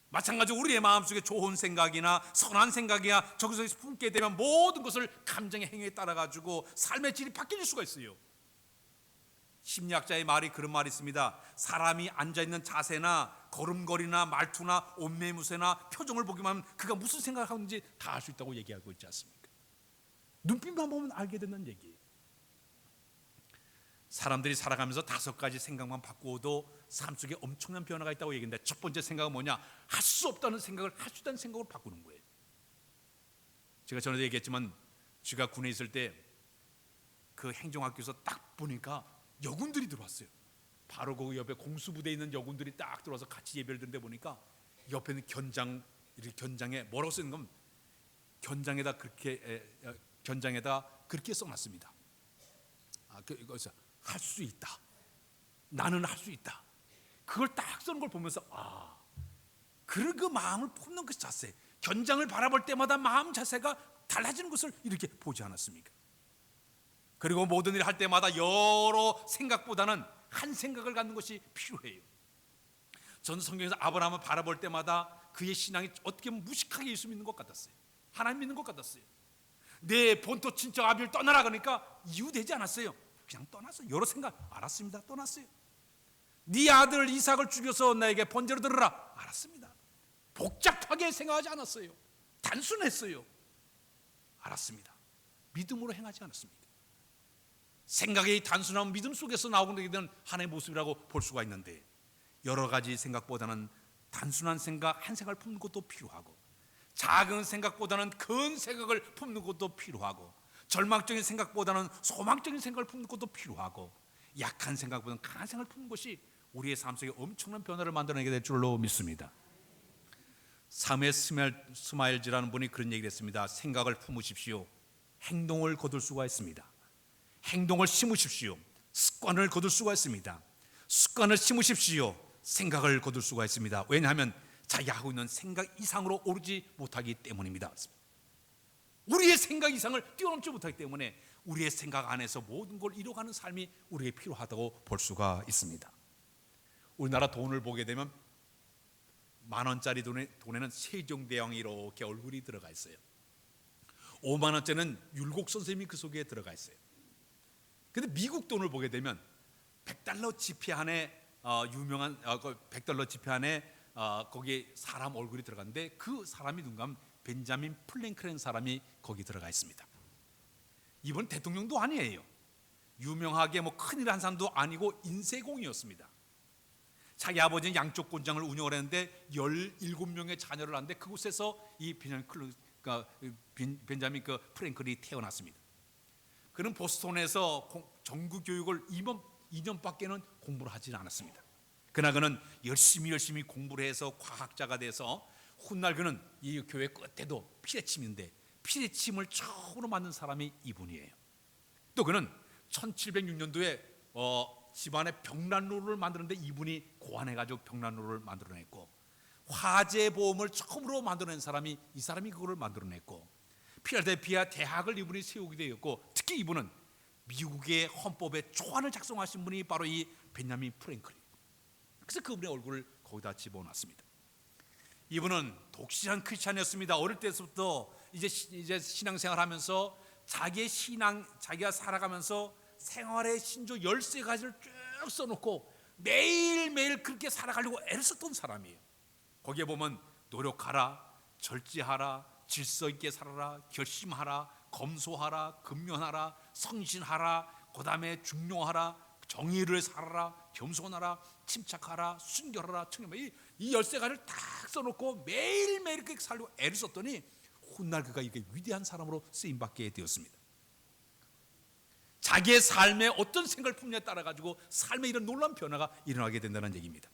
마찬가지로 우리의 마음속에 좋은 생각이나 선한 생각이나 저기서 품게 되면 모든 것을 감정의 행위에 따라 가지고 삶의 질이 바뀔 수가 있어요. 심리학자의 말이 그런 말이 있습니다. 사람이 앉아있는 자세나 걸음걸이나 말투나 옷매무새나 표정을 보기만 하면 그가 무슨 생각을 하는지 다 알 수 있다고 얘기하고 있지 않습니까? 눈빛만 보면 알게 된다는 얘기예요. 사람들이 살아가면서 5가지 생각만 바꾸어도 삶 속에 엄청난 변화가 있다고 얘기했는데 첫 번째 생각은 뭐냐? 할 수 없다는 생각을 할 수 있다는 생각으로 바꾸는 거예요. 제가 전에도 얘기했지만 제가 군에 있을 때 그 행정학교에서 딱 보니까 여군들이 들어왔어요. 바로 그 옆에 공수부대에 있는 여군들이 딱 들어와서 같이 예배를 드는데 보니까 옆에는 이렇게 견장에 뭐라고 쓰는 건 견장에다 그렇게 써놨습니다. 이것을 할 수 있다. 나는 할 수 있다. 그걸 딱 쓰는 걸 보면서 그런 그 마음을 품는 그 자세, 견장을 바라볼 때마다 마음 자세가 달라지는 것을 이렇게 보지 않았습니까? 그리고 모든 일을 할 때마다 여러 생각보다는 한 생각을 갖는 것이 필요해요. 저는 성경에서 아브라함을 바라볼 때마다 그의 신앙이 어떻게 보면 무식하게 예수 믿는 것 같았어요. 하나님 믿는 것 같았어요. 내 본토 친척 아비를 떠나라 그러니까 이유되지 않았어요. 그냥 떠났어요. 여러 생각 알았습니다. 떠났어요. 네 아들 이삭을 죽여서 나에게 번제로 드려라. 알았습니다. 복잡하게 생각하지 않았어요. 단순했어요. 알았습니다. 믿음으로 행하지 않았습니까? 생각의 단순한 믿음 속에서 나오게 되는 하나님의 모습이라고 볼 수가 있는데, 여러 가지 생각보다는 단순한 생각 한 생각을 품는 것도 필요하고, 작은 생각보다는 큰 생각을 품는 것도 필요하고, 절망적인 생각보다는 소망적인 생각을 품는 것도 필요하고, 약한 생각보다는 강한 생각을 품는 것이 우리의 삶 속에 엄청난 변화를 만들어내게 될 줄로 믿습니다. 사무엘 스마일즈라는 분이 그런 얘기를 했습니다. 생각을 품으십시오. 행동을 거둘 수가 있습니다. 행동을 심으십시오. 습관을 거둘 수가 있습니다. 습관을 심으십시오. 생각을 거둘 수가 있습니다. 왜냐하면 자기가 하고 있는 생각 이상으로 오르지 못하기 때문입니다. 우리의 생각 이상을 뛰어넘지 못하기 때문에 우리의 생각 안에서 모든 걸 이뤄가는 삶이 우리에게 필요하다고 볼 수가 있습니다. 우리나라 돈을 보게 되면 10,000원짜리 돈에는 세종대왕이 이렇게 얼굴이 들어가 있어요. 50,000원짜리는 율곡 선생님이 그 속에 들어가 있어요. 그런데 미국 돈을 보게 되면 $100 지폐 안에 유명한 $100 지폐 안에 거기에 사람 얼굴이 들어갔는데, 그 사람이 누군가 하면 벤자민 플랭클이라는 사람이 거기 들어가 있습니다. 이번 대통령도 아니에요. 유명하게 뭐 큰일 한 사람도 아니고 인쇄공이었습니다. 자기 아버지는 양쪽 공장을 운영을 했는데 17명의 자녀를 낳았는데 그곳에서 이 벤자민 프랭클이 태어났습니다. 그는 보스턴에서 정규 교육을 2년밖에는 공부를 하지 않았습니다. 그러나 그는 열심히 공부를 해서 과학자가 돼서 훗날 그는 이 교회 끝에도 피레침인데 피레침을 처음으로 만든 사람이 이분이에요. 또 그는 1706년도에 집안에 벽난로를 만드는데 이분이 고안해가지고 벽난로를 만들어냈고, 화재 보험을 처음으로 만들어낸 사람이 이 사람이 그거를 만들어냈고, 필라델피아 대학을 이분이 세우게 되었고, 특히 이분은 미국의 헌법에 초안을 작성하신 분이 바로 이 벤자민 프랭클이에요. 그래서 그분의 얼굴을 거기다 집어넣었습니다. 이분은 독실한 크리스찬이었습니다. 어릴 때부터 이제 신앙생활하면서 자기가 살아가면서 생활의 신조 13가지를 쭉 써놓고 매일매일 그렇게 살아가려고 애를 썼던 사람이에요. 거기에 보면 노력하라, 절제하라, 질서 있게 살아라, 결심하라, 검소하라, 근면하라, 성신하라, 그 다음에 중용하라, 정의를 살아라, 겸손하라, 침착하라, 순결하라, 청렴하라, 이 13가지를 딱 써놓고 매일매일 그렇게 살려고 애를 썼더니 훗날 그가 이게 위대한 사람으로 쓰임받게 되었습니다. 자기의 삶에 어떤 생각을 품냐에 따라 가지고 삶에 이런 놀라운 변화가 일어나게 된다는 얘기입니다.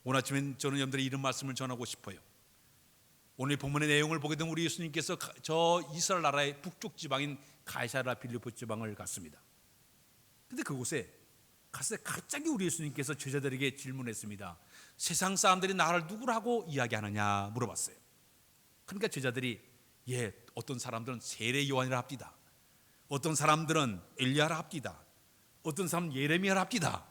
오늘 아침엔 저는 여러분들이 이런 말씀을 전하고 싶어요. 오늘 본문의 내용을 보게 되면 우리 예수님께서 저 이스라엘 나라의 북쪽 지방인 가이사랴 빌립보 지방을 갔습니다. 근데 그곳에 갔을 때 갑자기 우리 예수님께서 제자들에게 질문했습니다. 세상 사람들이 나를 누구라고 이야기하느냐 물어봤어요. 그러니까 제자들이 어떤 사람들은 세례 요한이라 합디다, 어떤 사람들은 엘리야라 합디다, 어떤 사람은 예레미야라 합디다.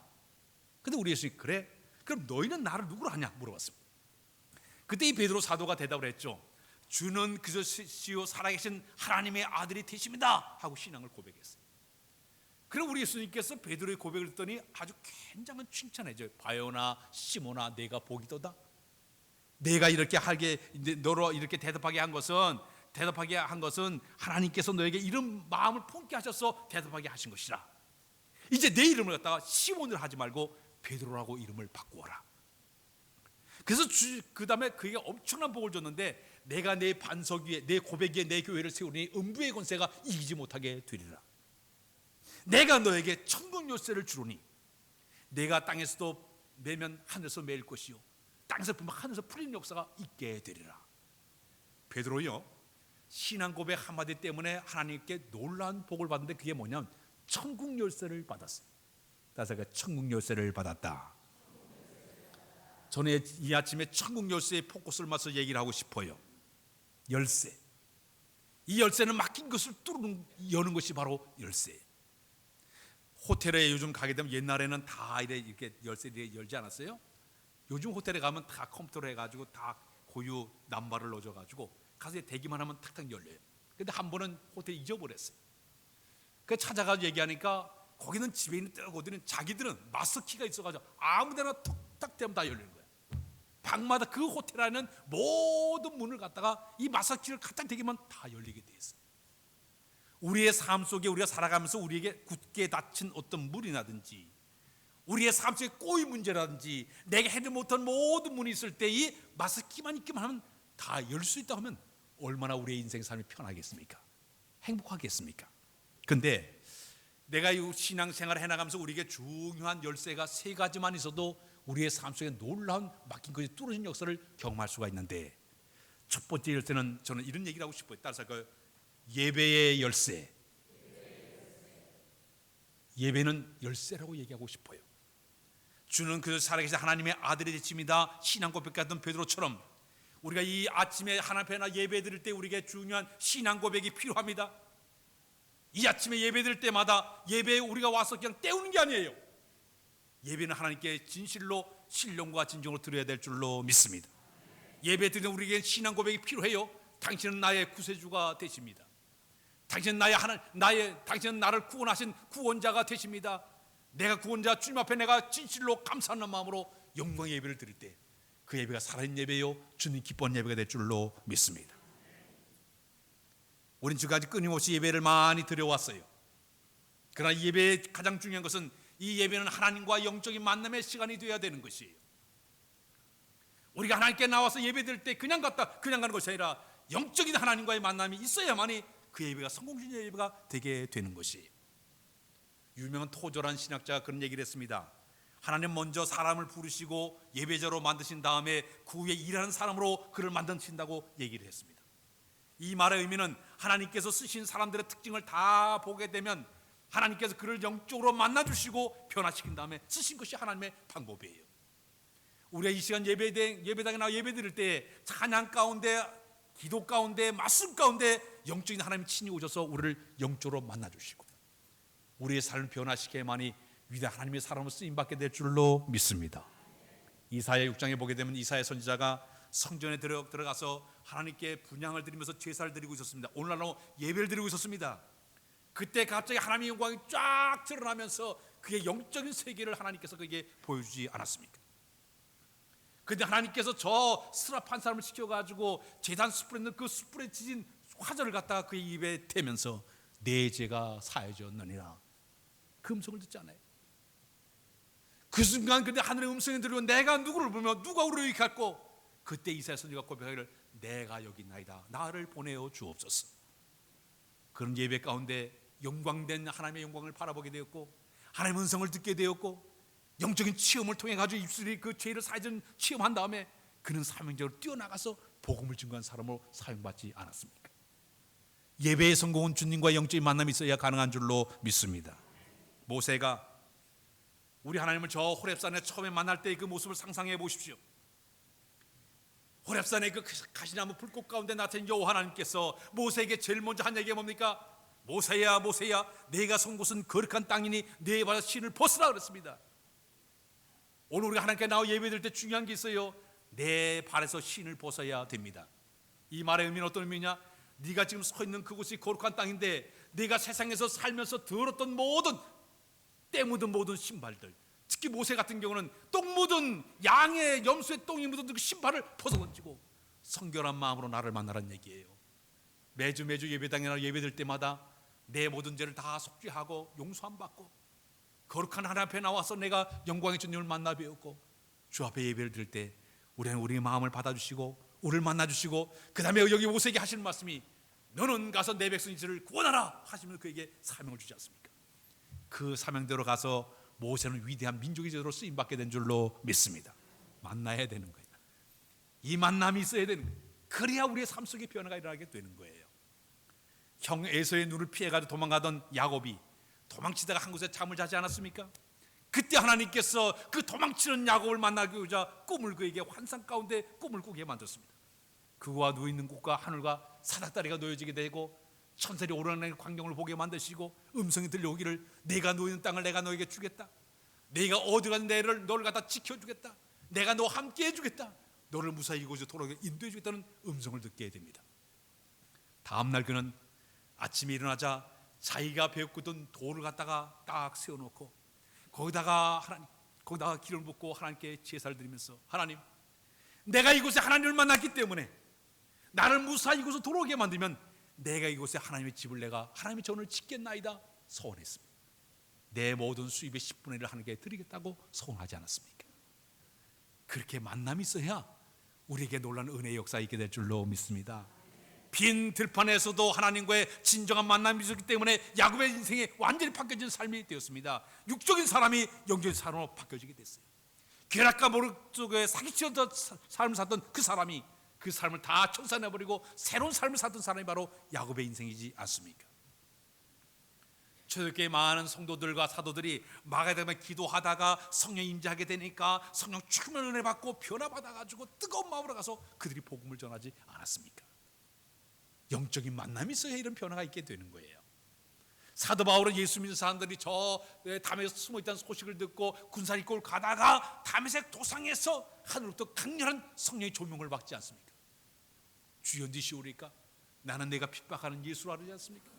근데 우리 예수님이 그래? 그럼 너희는 나를 누구로 하냐 물어봤습니다. 그때 이 베드로 사도가 대답을 했죠. 주는 그리스도시요 살아계신 하나님의 아들이 되십니다 하고 신앙을 고백했어요. 그럼 우리 예수님께서 베드로의 고백을 듣더니 아주 굉장한 칭찬해줘요. 바요나 시몬아 내가 복이도다. 내가 이렇게 너로 이렇게 대답하게 한 것은 하나님께서 너에게 이런 마음을 품게 하셔서 대답하게 하신 것이라. 이제 내 이름을 갖다가 시몬을 하지 말고 베드로라고 이름을 바꾸어라. 그래서 그 다음에 그에게 엄청난 복을 줬는데, 내가 내 반석 위에 내 고백 위에 내 교회를 세우니 음부의 권세가 이기지 못하게 되리라. 내가 너에게 천국 열쇠를 주노니 내가 땅에서도 매면 하늘에서 매일 것이요 땅에서 보면 하늘에서 풀리는 역사가 있게 되리라. 베드로요, 신앙 고백 한마디 때문에 하나님께 놀라운 복을 받는데 그게 뭐냐면 천국 열쇠를 받았어요. 따라서 천국 열쇠를 받았다. 저는 이 아침에 천국 열쇠의 포커스를 맞춰 얘기를 하고 싶어요. 열쇠. 이 열쇠는 막힌 것을 여는 것이 바로 열쇠. 호텔에 요즘 가게 되면 옛날에는 다 이렇게 열쇠를 열지 않았어요? 요즘 호텔에 가면 다 컴퓨터로 해가지고 다 고유 남바를 넣어줘가지고 가서 대기만 하면 탁탁 열려요. 근데 한 번은 호텔 잊어버렸어요. 그 찾아가서 얘기하니까 거기는 집에 있는 때거들은 자기들은 마스터키가 있어가지고 아무데나 톡탁 대면 다 열리는 거예요. 방마다 그 호텔 안에는 모든 문을 갖다가 이 마스터키를 갖다 대기만 다 열리게 돼 있어요. 우리의 삶 속에 우리가 살아가면서 우리에게 굳게 닫힌 어떤 물이라든지 우리의 삶 속에 꼬이 문제라든지 내가 해도 못한 모든 문이 있을 때 이 마스터키만 있기만 하면 다 열 수 있다 하면 얼마나 우리의 인생 삶이 편하겠습니까? 행복하겠습니까? 근데 내가 이 신앙생활을 해나가면서 우리에게 중요한 열쇠가 세 가지만 있어도 우리의 삶 속에 놀라운 막힌 것이 뚫어진 역사를 경험할 수가 있는데, 첫 번째 열쇠는 저는 이런 얘기를 하고 싶어요. 따라서 그 예배의 열쇠. 예배는 열쇠라고 얘기하고 싶어요. 주는 그 살아계신 하나님의 아들이 되십니다. 신앙 고백했던 베드로처럼 우리가 이 아침에 하나님 앞에 예배 드릴 때 우리에게 중요한 신앙 고백이 필요합니다. 이 아침에 예배 드릴 때마다 예배에 우리가 와서 그냥 때우는 게 아니에요. 예배는 하나님께 진실로 신령과 진정으로 드려야 될 줄로 믿습니다. 예배 드리는 우리에게 신앙 고백이 필요해요. 당신은 나의 구세주가 되십니다. 당신은 당신은 나를 구원하신 구원자가 되십니다. 내가 구원자 주님 앞에 내가 진실로 감사하는 마음으로 영광의 예배를 드릴 때 그 예배가 살아있는 예배요 주님 기뻐하는 예배가 될 줄로 믿습니다. 우린 지금까지 끊임없이 예배를 많이 드려왔어요. 그러나 이 예배의 가장 중요한 것은 이 예배는 하나님과 영적인 만남의 시간이 되어야 되는 것이에요. 우리가 하나님께 나와서 예배 드릴 때 그냥 가는 것이 아니라 영적인 하나님과의 만남이 있어야만이 그 예배가 성공적인 예배가 되게 되는 것이에요. 유명한 토절한 신학자가 그런 얘기를 했습니다. 하나님 먼저 사람을 부르시고 예배자로 만드신 다음에 그 후에 일하는 사람으로 그를 만드신다고 얘기를 했습니다. 이 말의 의미는 하나님께서 쓰신 사람들의 특징을 다 보게 되면 하나님께서 그를 영적으로 만나주시고 변화시킨 다음에 쓰신 것이 하나님의 방법이에요. 우리가 이 시간 예배당에 나와 예배 드릴 때 찬양 가운데, 기도 가운데, 말씀 가운데 영적인 하나님 친히 오셔서 우리를 영적으로 만나주시고 우리의 삶을 변화시켜야만이 위대한 하나님의 사람으로 쓰임받게 될 줄로 믿습니다. 이사야 6장에 보게 되면 이사야 선지자가 성전에 들어가서 하나님께 분향을 드리면서 제사를 드리고 있었습니다. 오늘날로 예배를 드리고 있었습니다. 그때 갑자기 하나님의 영광이 쫙 드러나면서 그의 영적인 세계를 하나님께서 그에게 보여주지 않았습니까? 그런데 하나님께서 저 스랍한 사람을 시켜가지고 제단 숯불에 있는 그 숯불에 지진 화절을 갖다가 그의 입에 대면서 내 죄가 사해졌느니라 그 음성을 듣지 않아요. 그 순간 근데 하늘의 음성이 들리고 내가 누구를 보며 누가 우리를 이끌고 그때 이사야 선지자가 고백하기를 내가 여기 있나이다 나를 보내어 주옵소서. 그런 예배 가운데 영광된 하나님의 영광을 바라보게 되었고 하나님의 음성을 듣게 되었고 영적인 체험을 통해 가지고 입술이 그 죄를 사해준 체험한 다음에 그는 사명적으로 뛰어나가서 복음을 증거한 사람으로 사용받지 않았습니까? 예배의 성공은 주님과의 영적인 만남이 있어야 가능한 줄로 믿습니다. 모세가 우리 하나님을 저 호렙산에 처음에 만날 때의 그 모습을 상상해 보십시오. 호렙산의 그 가시나무 불꽃 가운데 나타난 여호와 하나님께서 모세에게 제일 먼저 한 얘기가 뭡니까? 모세야 모세야 내가 선 곳은 거룩한 땅이니 내 발에서 신을 벗으라 그랬습니다. 오늘 우리가 하나님께 나와 예배드릴 때 중요한 게 있어요. 내 발에서 신을 벗어야 됩니다. 이 말의 의미는 어떤 의미냐? 네가 지금 서 있는 그곳이 거룩한 땅인데 네가 세상에서 살면서 들었던 모든 때 묻은 모든 신발들, 특히 모세 같은 경우는 똥 묻은 양의 염소의 똥이 묻은 그 신발을 벗어던지고 성결한 마음으로 나를 만나라는 얘기예요. 매주 예배당에 나와 예배드릴 때마다 내 모든 죄를 다 속죄하고 용서함 받고 거룩한 하나님 앞에 나와서 내가 영광의 주님을 만나 배웠고 주 앞에 예배를 드릴 때 우리는 우리의 마음을 받아주시고 우리를 만나주시고 그 다음에 여기 모세에게 하시는 말씀이 너는 가서 내 백성 이스라엘을 구원하라 하시면 그에게 사명을 주지 않습니까? 그 사명대로 가서 모세는 위대한 민족의 제도로 쓰임받게 된 줄로 믿습니다. 만나야 되는 거예요. 이 만남이 있어야 되는 거예요. 그래야 우리의 삶 속에 변화가 일어나게 되는 거예요. 형 에서의 눈을 피해가지고 도망가던 야곱이 도망치다가 한 곳에 잠을 자지 않았습니까? 그때 하나님께서 그 도망치는 야곱을 만나고자 꿈을 그에게 환상 가운데 꿈을 꾸게 만들었습니다. 그가 누워있는 곳과 하늘과 사닥다리가 놓여지게 되고 천사들이 오르내리는 광경을 보게 만드시고 음성이 들려오기를 내가 누워있는 땅을 내가 너에게 주겠다. 내가 어디 가는 데를 너를 갖다 지켜주겠다. 내가 너와 함께 해주겠다. 너를 무사히 이곳에 돌아오게 인도해주겠다는 음성을 듣게 됩니다. 다음날 그는 아침에 일어나자 자기가 배웠던 돌을 갖다가 딱 세워놓고 거기다가 기름을 붓고 하나님께 제사를 드리면서 하나님, 내가 이곳에 하나님을 만났기 때문에 나를 무사히 이곳에 돌아오게 만들면 내가 이곳에 하나님의 집을 내가 하나님의 전을 짓겠나이다 서원했습니다. 내 모든 수입의 10분의 1을 하나님께 드리겠다고 서원하지 않았습니까? 그렇게 만남이 있어야 우리에게 놀라운 은혜의 역사가 있게 될 줄로 믿습니다. 빈 들판에서도 하나님과의 진정한 만남이 있었기 때문에 야곱의 인생이 완전히 바뀌어진 삶이 되었습니다. 육적인 사람이 영적인 사람으로 바뀌어지게 됐어요. 괴락과 모욕 속에 사기치던 삶을 살던 그 사람이 그 삶을 다 청산해버리고 새로운 삶을 살던 사람이 바로 야곱의 인생이지 않습니까? 초대교회 많은 성도들과 사도들이 마가다임에 기도하다가 성령 임재하게 되니까 성령 충만 은혜 받고 변화받아가지고 뜨거운 마음으로 가서 그들이 복음을 전하지 않았습니까? 영적인 만남이 있어야 이런 변화가 있게 되는 거예요. 사도 바울은 예수 믿는 사람들이 저 담에서 숨어있다는 소식을 듣고 군사를 입고 가다가 담에색 도상에서 하늘로부터 강렬한 성령의 조명을 받지 않습니까? 주여 니시오리까? 나는 내가 핍박하는 예수라 하지 않습니까?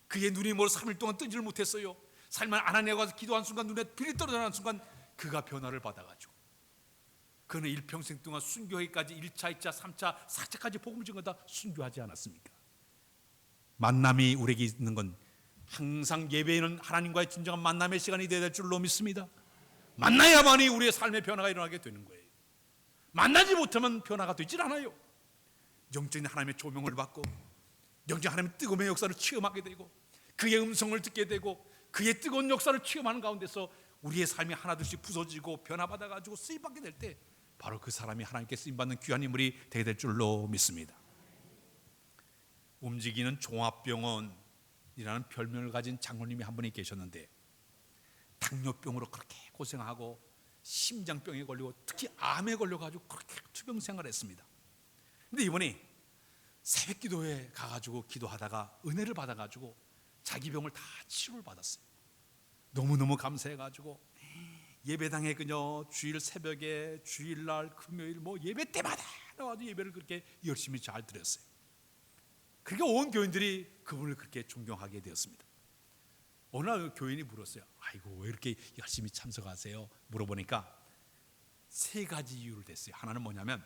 그의 눈이 멀어 3일 동안 뜨지를 못했어요. 살만 아나니아가 가서 기도한 순간 눈에 빛이 떨어지는 순간 그가 변화를 받아가지고 그는 일평생 동안 순교하기까지 1차, 2차, 3차, 4차까지 복음을 전하다 순교하지 않았습니까? 만남이 우리에게 있는 건 항상 예배에는 하나님과의 진정한 만남의 시간이 되어야 될 줄로 믿습니다. 만나야만이 우리의 삶의 변화가 일어나게 되는 거예요. 만나지 못하면 변화가 되질 않아요. 영적인 하나님의 조명을 받고 영적인 하나님의 뜨거움의 역사를 체험하게 되고 그의 음성을 듣게 되고 그의 뜨거운 역사를 체험하는 가운데서 우리의 삶이 하나둘씩 부서지고 변화받아가지고 쓰임받게 될 때 바로 그 사람이 하나님께 쓰임받는 귀한 인물이 되게 될 줄로 믿습니다. 움직이는 종합병원이라는 별명을 가진 장로님이 한 분이 계셨는데 당뇨병으로 그렇게 고생하고 심장병에 걸리고 특히 암에 걸려가지고 그렇게 투병 생활을 했습니다. 근데 이번에 새벽 기도에 가가지고 기도하다가 은혜를 받아가지고 자기 병을 다 치료를 받았어요. 너무너무 감사해가지고 예배당에 그녀 주일 새벽에 주일날 금요일 뭐 예배 때마다 나와서 예배를 그렇게 열심히 잘 드렸어요. 그러니까 온 교인들이 그분을 그렇게 존경하게 되었습니다. 어느 날 교인이 물었어요. 아이고 왜 이렇게 열심히 참석하세요? 물어보니까 세 가지 이유를 댔어요. 하나는 뭐냐면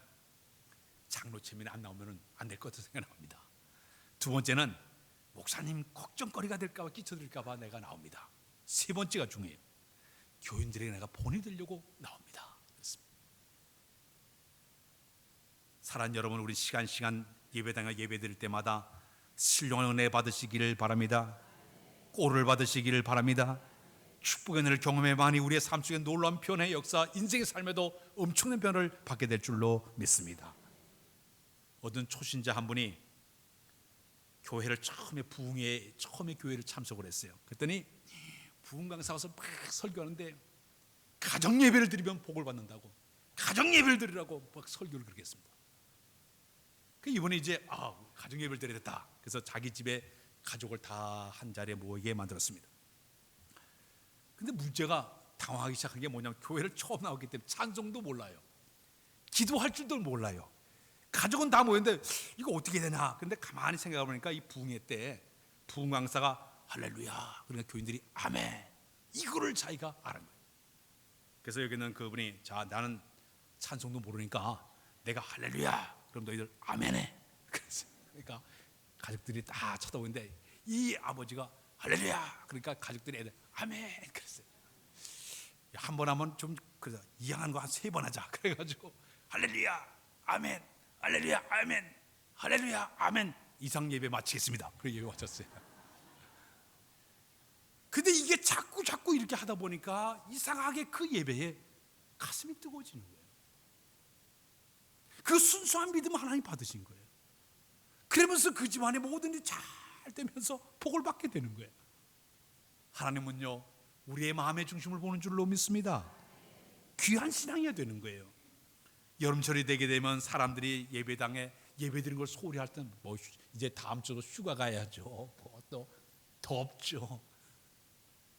장로 체면이 안 나오면 안 될 것 같아서 생각합니다. 두 번째는 목사님 걱정거리가 될까 봐 끼쳐드릴까 봐 내가 나옵니다. 세 번째가 중요해요. 교인들에게 내가 본이 되려고 나옵니다. 그렇습니다. 사랑하는 여러분, 우리 시간 예배당에 예배드릴 때마다 신령한 은혜 받으시기를 바랍니다. 꼴을 받으시기를 바랍니다. 축복의 은혜를 경험해 많이 우리의 삶 속에 놀라운 변화의 역사, 인생의 삶에도 엄청난 변화를 받게 될 줄로 믿습니다. 어떤 초신자 한 분이 교회를 처음에 교회를 참석을 했어요. 그랬더니 부흥 강사 와서 막 설교하는데 가정 예배를 드리면 복을 받는다고, 가정 예배를 드리라고 막 설교를 그렇게 했습니다. 그 이번에 이제 가정 예배를 드리겠다. 그래서 자기 집에 가족을 다 한 자리에 모이게 만들었습니다. 근데 문제가 당황하기 시작한 게 뭐냐면 교회를 처음 나왔기 때문에 찬송도 몰라요. 기도할 줄도 몰라요. 가족은 다 모였는데 이거 어떻게 되나? 근데 가만히 생각해 보니까 이 부흥회 때 부흥 강사가 할렐루야, 그러니까 교인들이 아멘, 이거를 자기가 알은 거예요. 그래서 여기는 그분이 자, 나는 찬송도 모르니까 내가 할렐루야, 그럼 너희들 아멘해. 그러니까 가족들이 다 쳐다보는데 이 아버지가 할렐루야, 그러니까 가족들이 애들 아멘. 그랬어요. 한 번 하면 좀 그래서 이양한 거 한 3번 하자. 그래가지고 할렐루야, 아멘, 할렐루야, 아멘, 할렐루야, 아멘. 이상 예배 마치겠습니다. 그리고 예배 마쳤어요. 근데 이게 자꾸 이렇게 하다 보니까 이상하게 그 예배에 가슴이 뜨거워지는 거예요. 그 순수한 믿음 하나님 받으신 거예요. 그러면서 그 집안의 모든 일이 잘 되면서 복을 받게 되는 거예요. 하나님은요, 우리의 마음의 중심을 보는 줄로 믿습니다. 귀한 신앙이어야 되는 거예요. 여름철이 되게 되면 사람들이 예배당에 예배드린 걸 소홀히 할 때는 뭐 이제 다음 주로 휴가 가야죠. 또 덥죠.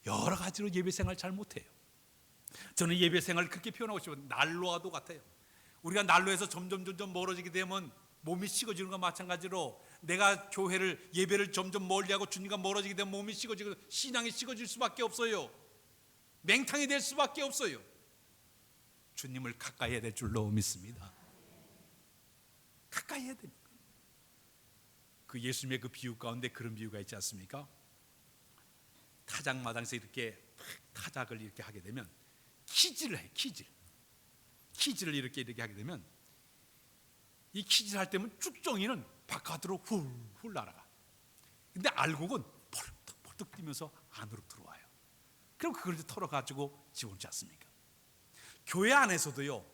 여러 가지로 예배 생활 잘 못해요. 저는 예배 생활을 그렇게 표현하고 싶어요. 난로와도 같아요. 우리가 난로에서 점점 멀어지게 되면 몸이 식어지는 것과 마찬가지로 내가 교회를 예배를 점점 멀리하고 주님과 멀어지게 되면 몸이 식어지고 신앙이 식어질 수밖에 없어요. 맹탕이 될 수밖에 없어요. 주님을 가까이 해야 될 줄로 믿습니다. 가까이 해야 됩니다. 그 예수님의 그 비유 가운데 그런 비유가 있지 않습니까? 타작마당에서 이렇게 타작을 이렇게 하게 되면 키질을 해요. 키질을 이렇게 하게 되면 이 키질 할 때면 쭉정이는 바깥으로 훌훌 날아가. 근데 알곡은 펄떡펄떡 뛰면서 안으로 들어와요. 그럼 그걸 이제 털어가지고 집어넣지 않습니까? 교회 안에서도요,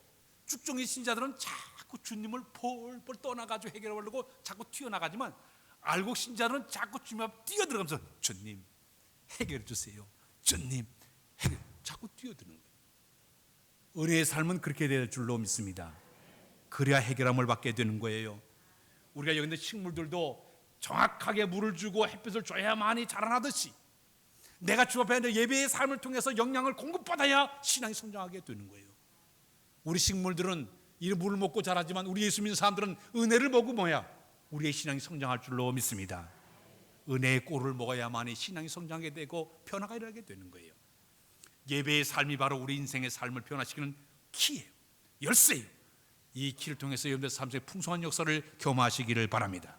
쭉정이 신자들은 자꾸 주님을 폴폴 떠나가지고 해결하려고 자꾸 튀어나가지만 알곡 신자들은 자꾸 주님 앞에 뛰어들어가면서 주님 해결해 주세요. 주님 해결, 자꾸 뛰어드는 거예요. 은혜의 삶은 그렇게 될 줄로 믿습니다. 그래야 해결함을 받게 되는 거예요. 우리가 여기 있는 식물들도 정확하게 물을 주고 햇빛을 줘야만이 자라나듯이 내가 주 앞에 있는 예배의 삶을 통해서 영양을 공급받아야 신앙이 성장하게 되는 거예요. 우리 식물들은 이 물을 먹고 자라지만 우리 예수 믿는 사람들은 은혜를 먹고 뭐야? 우리의 신앙이 성장할 줄로 믿습니다. 은혜의 꼴을 먹어야만이 신앙이 성장하게 되고 변화가 일어나게 되는 거예요. 예배의 삶이 바로 우리 인생의 삶을 변화시키는 키예요. 열쇠예요. 이 키를 통해서 여러분들 삶 속에 풍성한 역사를 경험하시기를 바랍니다.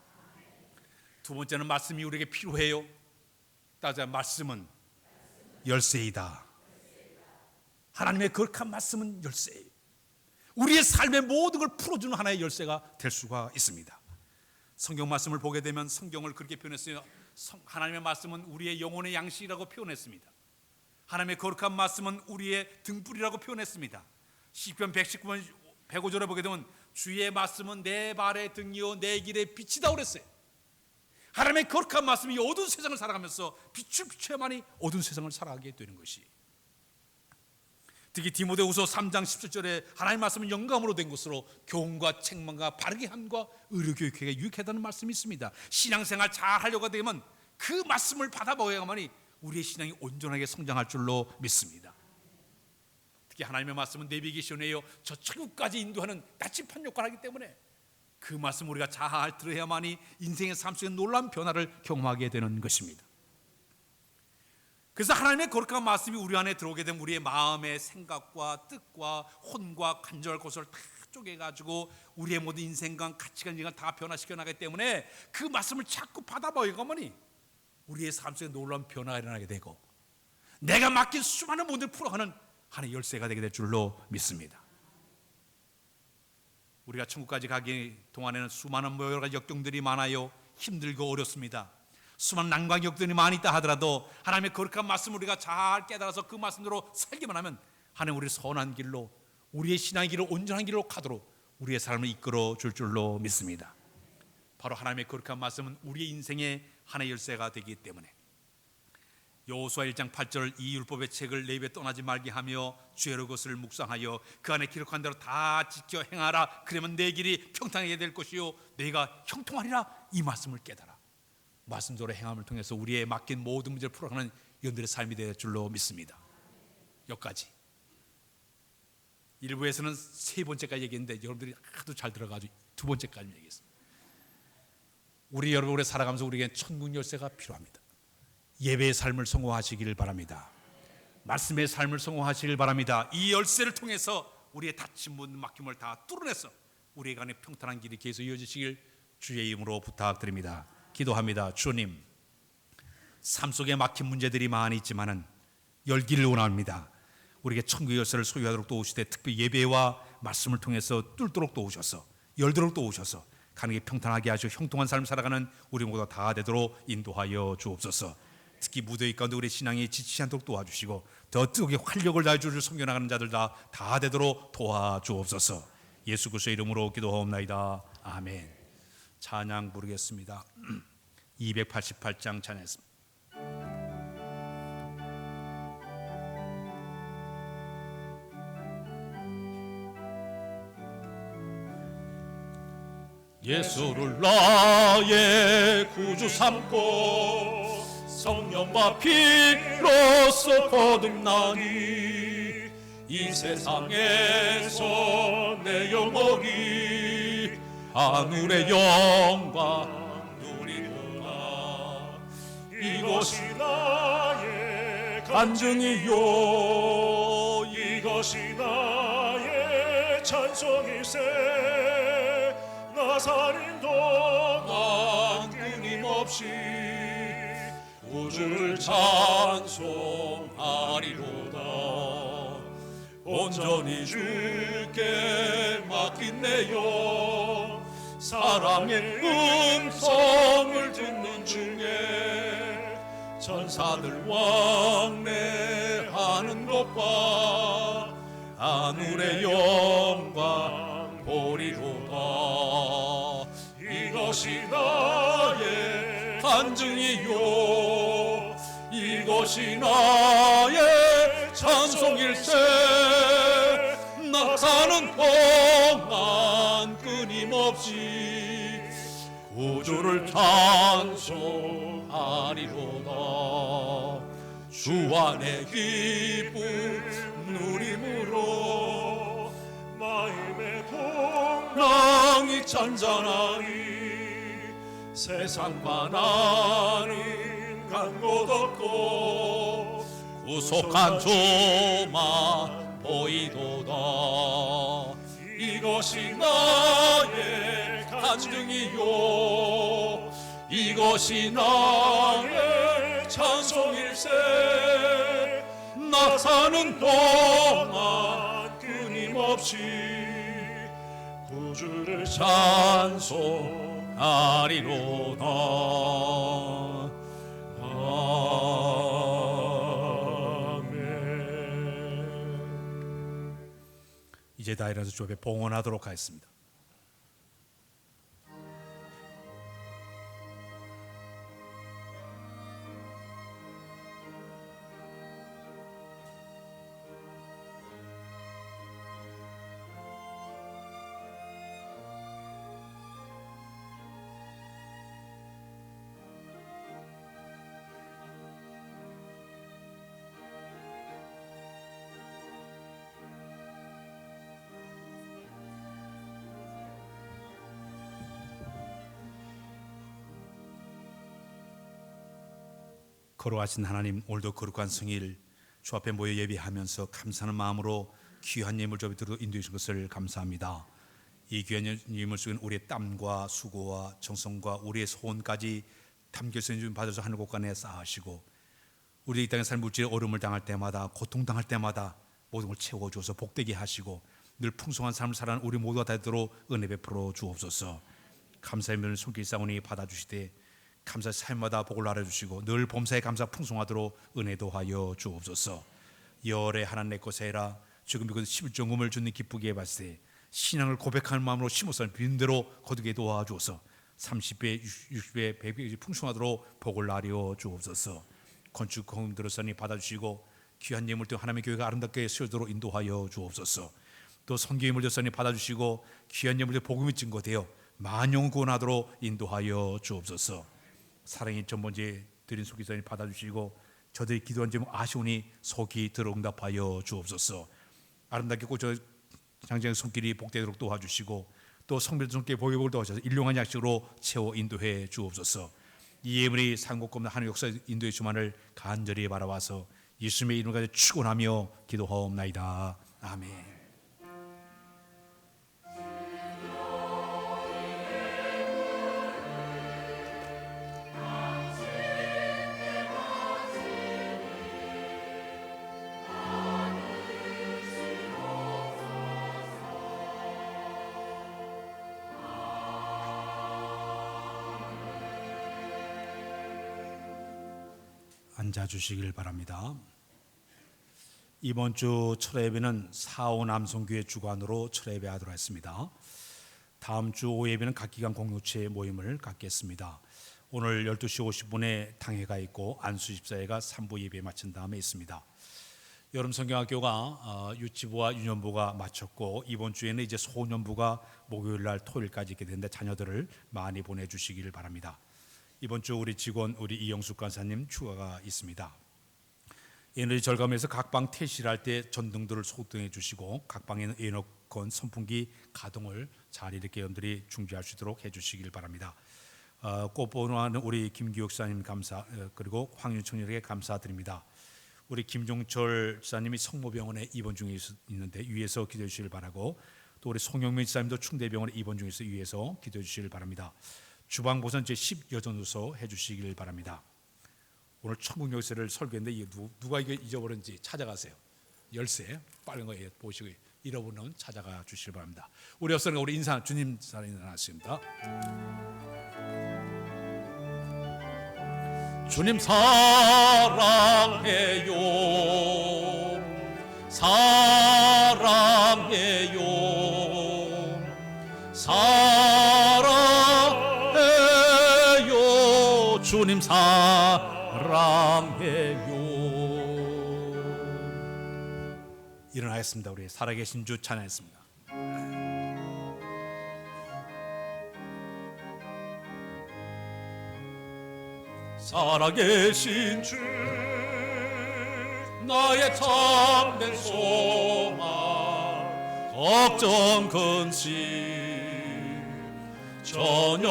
두 번째는 말씀이 우리에게 필요해요. 따져 말씀은 열쇠이다. 하나님의 거룩한 말씀은 열쇠예요. 우리의 삶의 모든 걸 풀어주는 하나의 열쇠가 될 수가 있습니다. 성경 말씀을 보게 되면 성경을 그렇게 표현했어요. 하나님의 말씀은 우리의 영혼의 양식이라고 표현했습니다. 하나님의 거룩한 말씀은 우리의 등불이라고 표현했습니다. 시편 119편 105절에 보게 되면 주의 말씀은 내 발의 등이요 내 길의 빛이다 그랬어요. 하나님의 거룩한 말씀이 어두운 세상을 살아가면서 빛을 비춰야만이 어두운 세상을 살아가게 되는 것이. 특히 디모데후서 3장 17절에 하나님의 말씀은 영감으로 된 것으로 교훈과 책망과 바르게 함과 의료 교육에 유익하다는 말씀이 있습니다. 신앙생활 잘 하려고 되면 그 말씀을 받아 먹어야만이 우리의 신앙이 온전하게 성장할 줄로 믿습니다. 특히 하나님의 말씀은 내비게이션이에요. 저 천국까지 인도하는 나침반 역할을 하기 때문에 그 말씀 우리가 잘 들어야만이 인생의 삶 속에 놀라운 변화를 경험하게 되는 것입니다. 그래서 하나님의 거룩한 말씀이 우리 안에 들어오게 되면 우리의 마음의 생각과 뜻과 혼과 간절할 것을 다 쪼개가지고 우리의 모든 인생관, 가치관을 다 변화시켜 나가기 때문에 그 말씀을 자꾸 받아 먹어가머니 우리의 삶 속에 놀라운 변화가 일어나게 되고 내가 맡긴 수많은 문제를 풀어가는 하나의 열쇠가 되게 될 줄로 믿습니다. 우리가 천국까지 가기 동안에는 수많은 여러 가지 역경들이 많아요. 힘들고 어렵습니다. 수많은 난관 역경들이 많이 있다 하더라도 하나님의 거룩한 말씀을 우리가 잘 깨달아서 그 말씀대로 살기만 하면 하나님 우리 선한 길로 우리의 신앙의 길로 온전한 길로 가도록 우리의 삶을 이끌어 줄 줄로 믿습니다. 바로 하나님의 거룩한 말씀은 우리의 인생의 하나의 열쇠가 되기 때문에 여호수아 1장 8절 이 율법의 책을 내 입에 떠나지 말게 하며 주의 것을 묵상하여 그 안에 기록한 대로 다 지켜 행하라. 그러면 내 길이 평탄하게 될 것이요 내가 형통하리라. 이 말씀을 깨달아 말씀대로 행함을 통해서 우리의 맡긴 모든 문제를 풀어가는 여러분들의 삶이 될 줄로 믿습니다. 여기까지. 일부에서는 세 번째까지 얘기했는데 여러분들이 하도 잘 들어가지고 두 번째까지 얘기했습니다. 우리 여러분 오래 살아가면서 우리에게 천국 열쇠가 필요합니다. 예배의 삶을 성공하시길 바랍니다. 말씀의 삶을 성공하시길 바랍니다. 이 열쇠를 통해서 우리의 닫힌 문 막힘을 다 뚫어내서 우리의 간에 평탄한 길이 계속 이어지시길 주의 이름으로 부탁드립니다. 기도합니다. 주님, 삶 속에 막힌 문제들이 많이 있지만은 열기를 원합니다. 우리에게 천국의 열쇠를 소유하도록 도우시되 특히 예배와 말씀을 통해서 뚫도록 도우셔서 열도록 도우셔서 가능히 평탄하게 하시고 형통한 삶을 살아가는 우리 모두 다 되도록 인도하여 주옵소서. 특히 무더위 가운데 우리 신앙이 지치지 않도록 도와주시고 더 뜨겁게 활력을 다해 주실 섬겨나가는 자들 다 되도록 도와주옵소서. 예수 그리스도의 이름으로 기도하옵나이다. 아멘. 찬양 부르겠습니다. 288장 찬양했습니다. 예수를 나의 구주 삼고 성령과 피로써 거듭나니 이 세상에서 내 영혼이 하늘의 영광 누리노라. 이것이 나의 간증이요 이것이 나의 찬송일세. 나사린 동안 끊임없이 우주를 찬송하리로다. 온전히 주께 맡긴 내 영, 사랑의 음성을 듣는 중에 천사들 왕래하는 것과 하늘의 영광 보리로다. 이것이 나의 간증이요 이것이 나의 찬송일세. 나 사는 동안 끊임없이 구주를 찬송하리로다. 주 안의 기쁨 누림으로 마음의 낭이 잔잔하니 세상과 나는 간 곳 없고 구속한 주만 보이도다. 이것이 나의 간증이요 이것이 나의 찬송일세. 나 사는 동안 끊임없이 구주를 찬송하리로다. 아멘. 이제 다 일어나서 주 앞에 봉헌하도록 하겠습니다. 거룩하신 하나님, 오늘도 거룩한 성일 주 앞에 모여 예배하면서 감사하는 마음으로 귀한 예물 주 앞에 들어 인도해 주신 것을 감사합니다. 이 귀한 예물 속에 우리의 땀과 수고와 정성과 우리의 소원까지 담겨서 받아서 하늘 곳간에 쌓으시고 우리 이 땅의 삶 물질의 어려움을 당할 때마다 고통당할 때마다 모든 걸 채워주어서 복되게 하시고 늘 풍성한 삶을 살아가는 우리 모두가 되도록 은혜 베풀어 주옵소서. 감사의 면을 손길 싸우니 받아주시되 감사의 삶마다 복을 알아주시고 늘 범사에 감사 풍성하도록 은혜도 하여 주옵소서. 열의 하나님 내 것에 해라 지금 이곳에 11종금을 주님 기쁘게 받으세. 신앙을 고백하는 마음으로 심어서 비는 대로 거두게 도와주옵소서. 30배, 60배, 100배 풍성하도록 복을 나려 주옵소서. 건축 들었으니 받아주시고 귀한 예물 등 하나님의 교회가 아름답게 세워도록 인도하여 주옵소서. 또 선교 예물 들었으니 받아주시고 귀한 예물 등 복음이 증거되어 만영 구원하도록 인도하여 주옵소서. 사랑의 첫 번째 드린 속기사님 받아주시고 저들이 기도한 제목 아시오니 속히 들어응답하여 주옵소서. 아름답게 꽂혀 장장의 손길이 복되도록 도와주시고 또 성별의 손길에 복을 도와주셔서 일용한 양식으로 채워 인도해 주옵소서. 이 예물이 상고없는 하나님 역사 인도해 주만을 간절히 바라와서 예수님의 이름을 축원하며 기도하옵나이다. 아멘. 앉아주시길 바랍니다. 이번 주 철예배는 4.5 남성교회 주관으로 철예배 하도록 했습니다. 다음 주 오예배는 각 기관 공동체 모임을 갖겠습니다. 오늘 12시 50분에 당회가 있고 안수 집사회가 3부 예배 마친 다음에 있습니다. 여름 성경학교가 유치부와 유년부가 마쳤고 이번 주에는 이제 소년부가 목요일 날 토요일까지 있게 되는데 자녀들을 많이 보내주시기를 바랍니다. 이번 주 우리 직원 우리 이영숙 간사님 휴가가 있습니다. 에너지 절감에서 각방 퇴실할 때 전등들을 소등해 주시고 각방에는 에어컨 선풍기 가동을 잘 이렇게 여러분들이 중지할 수 있도록 해주시길 바랍니다. 꽃보호하는 우리 김기옥사님 감사 그리고 황윤청년에게 감사드립니다. 우리 김종철 지사님이 성모병원에 입원 중에 있는데 위에서 기도해 주시길 바라고 또 우리 송영민 지사님도 충대병원에 입원 중에서 위에서 기도해 주시길 바랍니다. 주방보선 제10여전도서 해주시길 바랍니다. 오늘 천국 열쇠를 설교했는데 이게 누가 이거 잊어버렸는지 찾아가세요. 열쇠 빨간 거 보시고 잃어버리면 찾아가 주시길 바랍니다. 우리 옆사람과 우리 인사 주님 사랑이 나왔습니다. 주님 사랑해요 사랑해요 사랑해요 주님 사랑해요. 일어나겠습니다. 우리 살아계신 주 찬양했습니다. 살아계신 주 나의 참된 소망 걱정 근심 전혀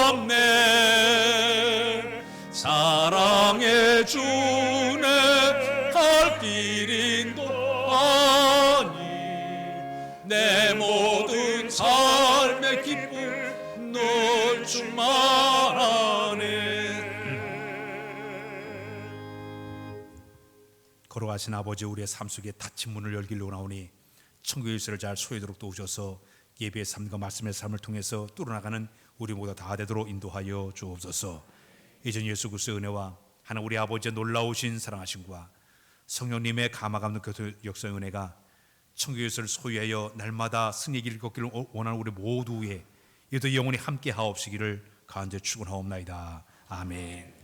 없네 사랑해 주네 갈 길 인도하니 내 모든 삶의 기쁨 늘 충만하네. 걸어가신 아버지 우리의 삶 속에 닫힌 문을 열기로 나오니 천국의 열쇠를 잘 소유도록 도우셔서 예배의 삶과 말씀의 삶을 통해서 뚫어나가는 우리 모두 다 되도록 인도하여 주옵소서. 이전 예수 그리스도의 은혜와 하나님 우리 아버지의 놀라우신 사랑하심과 성령님의 감화감동 교통 역사의 은혜가 천국의 열쇠를 소유하여 날마다 승리의 길을 걷기를 원하는 우리 모두의 이도 영원히 함께 하옵시기를 간절히 축원하옵나이다. 아멘.